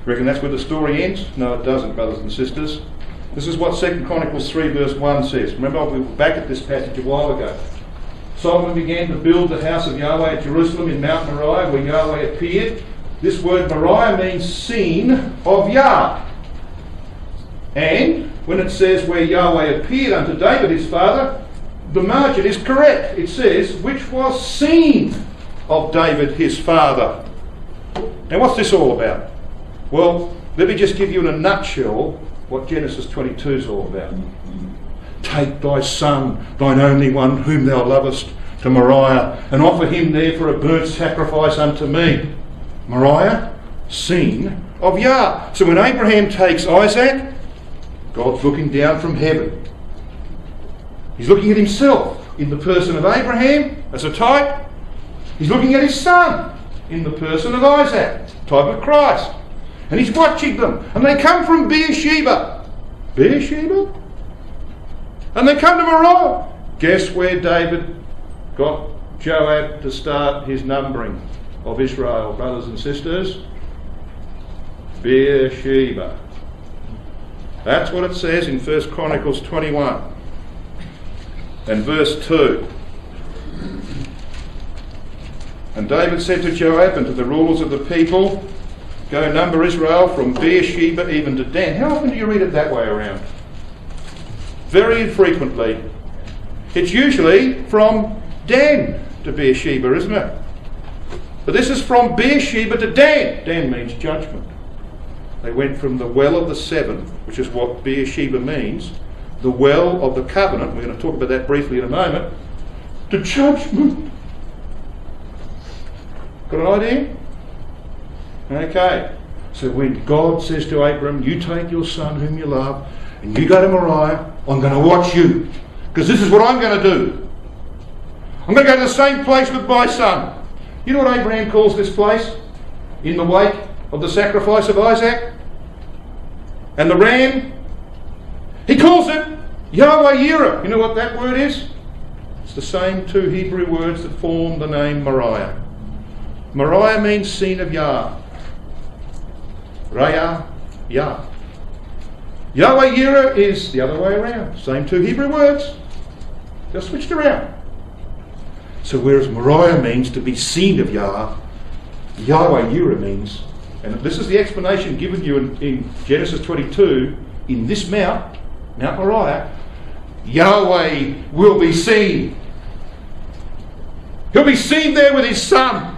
Reckon that's where the story ends? No, it doesn't, brothers and sisters. This is what 2 Chronicles 3 verse 1 says. Remember, we were back at this passage a while ago. Solomon began to build the house of Yahweh at Jerusalem in Mount Moriah, where Yahweh appeared. This word Moriah means seen of Yah. And when it says where Yahweh appeared unto David his father, the margin is correct. It says, which was seen of David his father. Now what's this all about? Well, let me just give you in a nutshell what Genesis 22 is all about. Take thy son, thine only one, whom thou lovest, to Moriah, and offer him there for a burnt sacrifice unto me. Moriah, seen of Yah. So when Abraham takes Isaac, God's looking down from heaven. He's looking at himself in the person of Abraham as a type. He's looking at his son in the person of Isaac, type of Christ. And he's watching them. And they come from Beersheba. Beersheba? And they come to Moriah. Guess where David got Joab to start his numbering of Israel, brothers and sisters? Beersheba. That's what it says in 1 Chronicles 21 and verse 2. And David said to Joab and to the rulers of the people, go number Israel from Beersheba even to Dan. How often do you read it that way around? Very infrequently. It's usually from Dan to Beersheba, isn't it? But this is from Beersheba to Dan. Dan means judgment. They went from the well of the seven, which is what Beersheba means, the well of the covenant, we're going to talk about that briefly in a moment, to judgment. Got an idea? Okay. So when God says to Abram, you take your son whom you love, and you go to Moriah, I'm going to watch you. Because this is what I'm going to do. I'm going to go to the same place with my son. You know what Abraham calls this place? In the wake of the sacrifice of Isaac and the ram? He calls it Yahweh Yireh. You know what that word is? It's the same two Hebrew words that form the name Moriah. Moriah means seen of Yah. Raya, Yah. Yahweh Yireh is the other way around. Same two Hebrew words, just switched around. So whereas Moriah means to be seen of Yah, Yahweh Yireh means, and this is the explanation given you in Genesis 22, in this Mount Moriah, Yahweh will be seen. He'll be seen there with his son.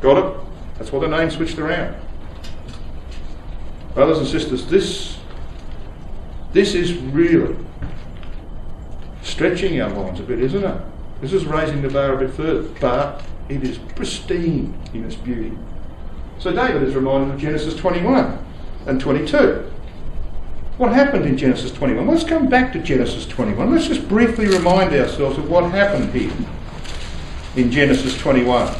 Got it? That's why the name switched around. Brothers and sisters, this is really stretching our minds a bit, isn't it? This is raising the bar a bit further, but it is pristine in its beauty. So David is reminded of Genesis 21 and 22. What happened in Genesis 21? Let's come back to Genesis 21. Let's just briefly remind ourselves of what happened here in Genesis 21.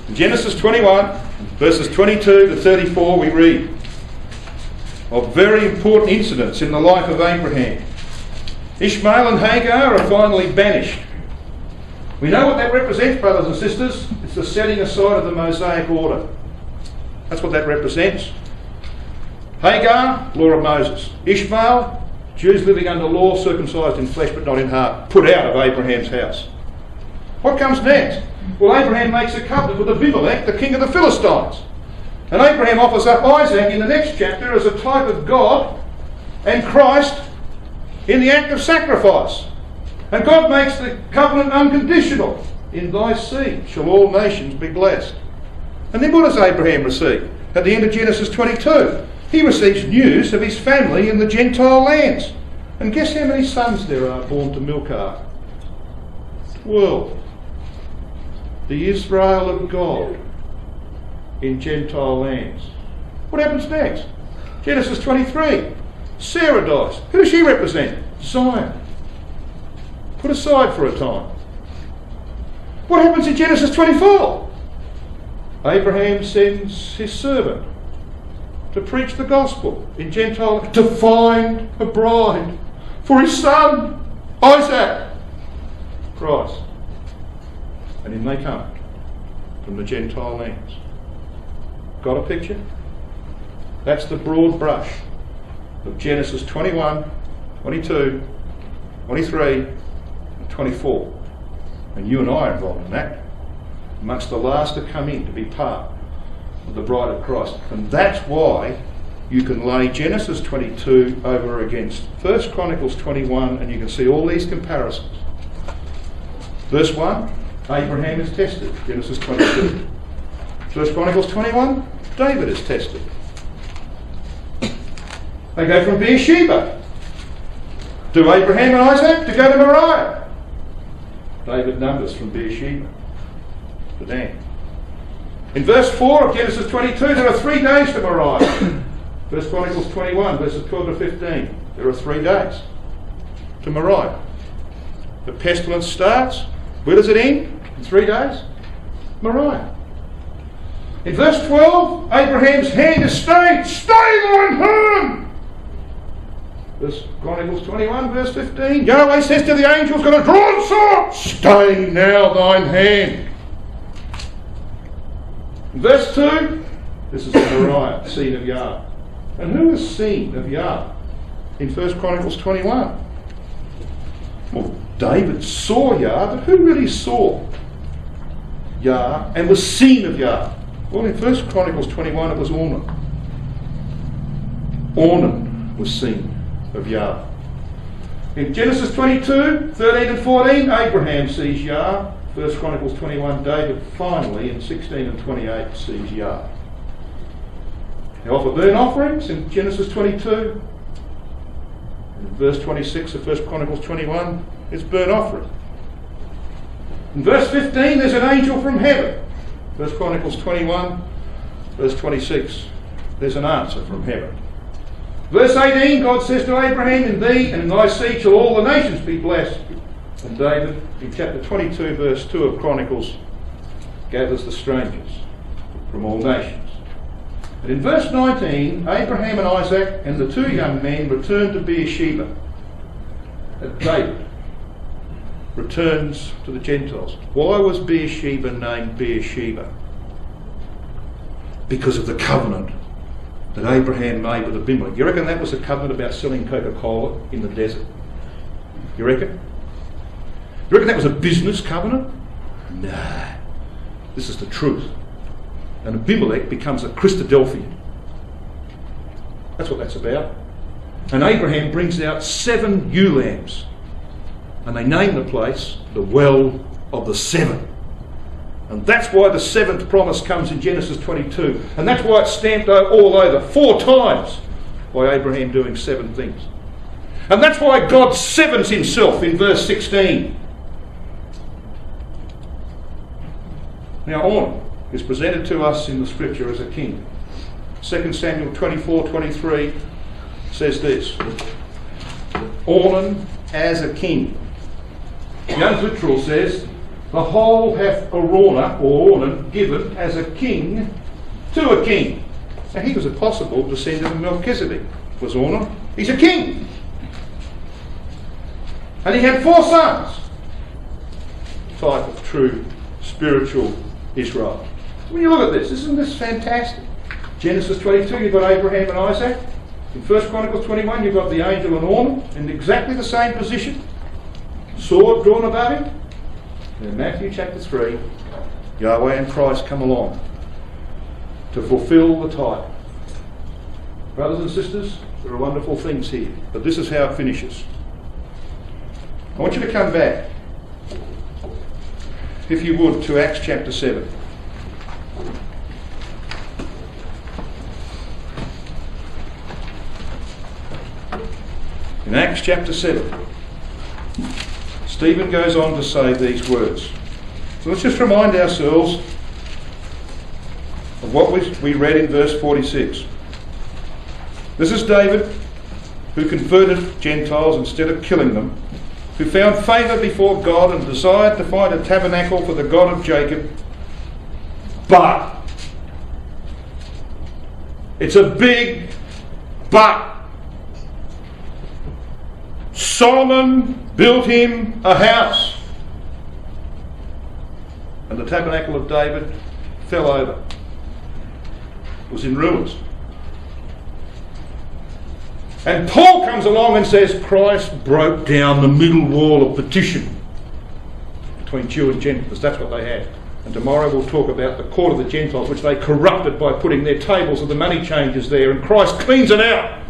In Genesis 21, verses 22 to 34, we read of very important incidents in the life of Abraham. Ishmael and Hagar are finally banished. We know what that represents, brothers and sisters. It's the setting aside of the Mosaic order. That's what that represents. Hagar, law of Moses. Ishmael, Jews living under law, circumcised in flesh but not in heart, put out of Abraham's house. What comes next? Well, Abraham makes a covenant with Abimelech, the king of the Philistines. And Abraham offers up Isaac in the next chapter as a type of God and Christ in the act of sacrifice. And God makes the covenant unconditional. In thy seed shall all nations be blessed. And then what does Abraham receive? At the end of Genesis 22, he receives news of his family in the Gentile lands. And guess how many sons there are born to Milcah? 12. The Israel of God in Gentile lands. What happens next? Genesis 23. Sarah dies. Who does she represent? Zion. Put aside for a time. What happens in Genesis 24? Abraham sends his servant to preach the gospel in Gentile, to find a bride for his son, Isaac, Christ. And in they come from the Gentile lands. Got a picture? That's the broad brush of Genesis 21, 22, 23, and 24. And you and I are involved in that, amongst the last to come in to be part of the bride of Christ. And that's why you can lay Genesis 22 over against 1 Chronicles 21 and you can see all these comparisons. Verse 1, Abraham is tested, Genesis 22. 1 Chronicles 21, David is tested. They go from Beersheba to Abraham and Isaac to go to Moriah. David numbers from Beersheba to Dan. In verse 4 of Genesis 22, there are 3 days to Moriah. 1 Chronicles 21, verses 12 to 15, there are 3 days to Moriah. The pestilence starts. Where does it end? In 3 days? Moriah. In verse 12, Abraham's hand is stayed. Stay thine hand! 1 Chronicles 21, verse 15, Yahweh says to the angels, got a drawn sword, stay now thine hand. In verse 2, this is the Moriah, scene of Yah. And who is seen of Yah in 1 Chronicles 21? Well, David saw Yah, but who really saw Yah and was seen of Yah? Well, in 1 Chronicles 21 it was Ornan. Ornan was seen of Yah. In Genesis 22, 13 and 14, Abraham sees Yah. 1 Chronicles 21, David finally in 16 and 28 sees Yah. They offer burnt offerings in Genesis 22. In verse 26 of 1 Chronicles 21, it's burnt offering. In verse 15, there's an angel from heaven. 1 Chronicles 21, verse 26, there's an answer from heaven. Verse 18, God says to Abraham, in thee and in thy seed shall all the nations be blessed. And David, in chapter 22, verse 2 of Chronicles, gathers the strangers from all nations. And in verse 19, Abraham and Isaac and the two young men return to Beersheba. And David returns to the Gentiles. Why was Beersheba named Beersheba? Because of the covenant that Abraham made with Abimelech. You reckon that was a covenant about selling Coca-Cola in the desert? You reckon? You reckon that was a business covenant? Nah. This is the truth. And Abimelech becomes a Christadelphian. That's what that's about. And Abraham brings out 7 ewe lambs. And they name the place the Well of the Seven. And that's why the 7th promise comes in Genesis 22. And that's why it's stamped all over 4 times by Abraham doing 7 things. And that's why God sevens himself in verse 16. Now On is presented to us in the scripture as a king. 2 Samuel 24:23 says this: Ornan as a king. The Young's Literal says, the whole hath Araunah, or Ornan, given as a king to a king. Now he was a possible descendant of Melchizedek. Was Ornan? He's a king. And he had 4 sons. Type of true spiritual Israel. When you look at this, isn't this fantastic? Genesis 22, you've got Abraham and Isaac. In 1 Chronicles 21, you've got the angel and Ornan in exactly the same position. Sword drawn above him. And in Matthew chapter 3, Yahweh and Christ come along to fulfill the type. Brothers and sisters, there are wonderful things here. But this is how it finishes. I want you to come back, if you would, to Acts chapter 7. In Acts chapter 7, Stephen goes on to say these words. So let's just remind ourselves of what we read in verse 46. This is David, who converted Gentiles instead of killing them, who found favour before God and desired to find a tabernacle for the God of Jacob. But, it's a big but. Solomon built him a house, and the Tabernacle of David fell over. It was in ruins. And Paul comes along and says Christ broke down the middle wall of partition between Jew and Gentiles. That's what they had. And tomorrow we'll talk about the court of the Gentiles, which they corrupted by putting their tables of the money changers there, and Christ cleans it out.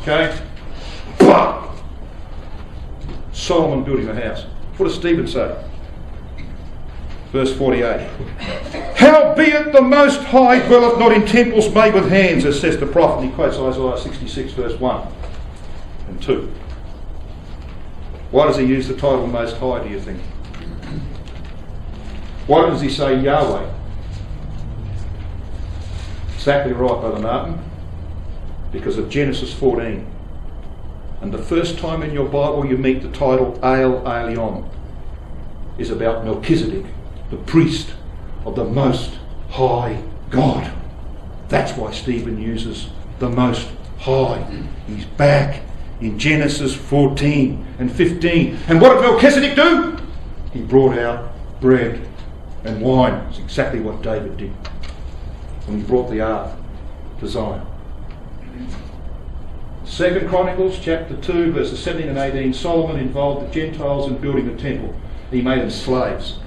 Okay? But Solomon built him a house. What does Stephen say? Verse 48. Howbeit the Most High dwelleth not in temples made with hands, as says the prophet. He quotes Isaiah 66 verse 1 and 2. Why does he use the title Most High, do you think? Why does he say Yahweh? Exactly right, Brother Martin. Because of Genesis 14. And the first time in your Bible you meet the title El Elyon is about Melchizedek, the priest of the Most High God. That's why Stephen uses the Most High. He's back in Genesis 14 and 15. And what did Melchizedek do? He brought out bread and wine. It's exactly what David did when he brought the ark to Zion. 2 Chronicles chapter 2 verses 17 and 18, Solomon involved the Gentiles in building the temple. He made them slaves.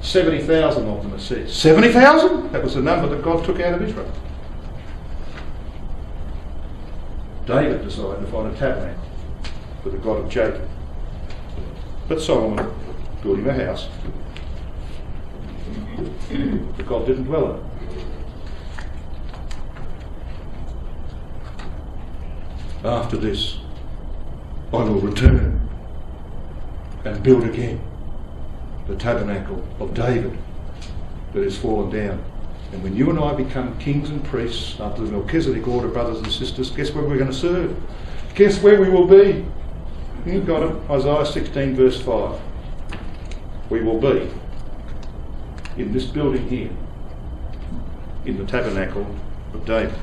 70,000 of them, it says. 70,000? That was the number that God took out of Israel. David decided to find a tabernacle for the God of Jacob. But Solomon built him a house. But God didn't dwell in it. After this, I will return and build again the tabernacle of David that is fallen down. And when you and I become kings and priests after the Melchizedek order, brothers and sisters, guess where we're going to serve? Guess where we will be? You've got it. Isaiah 16 verse 5. we will be in this building here, in the Tabernacle of David.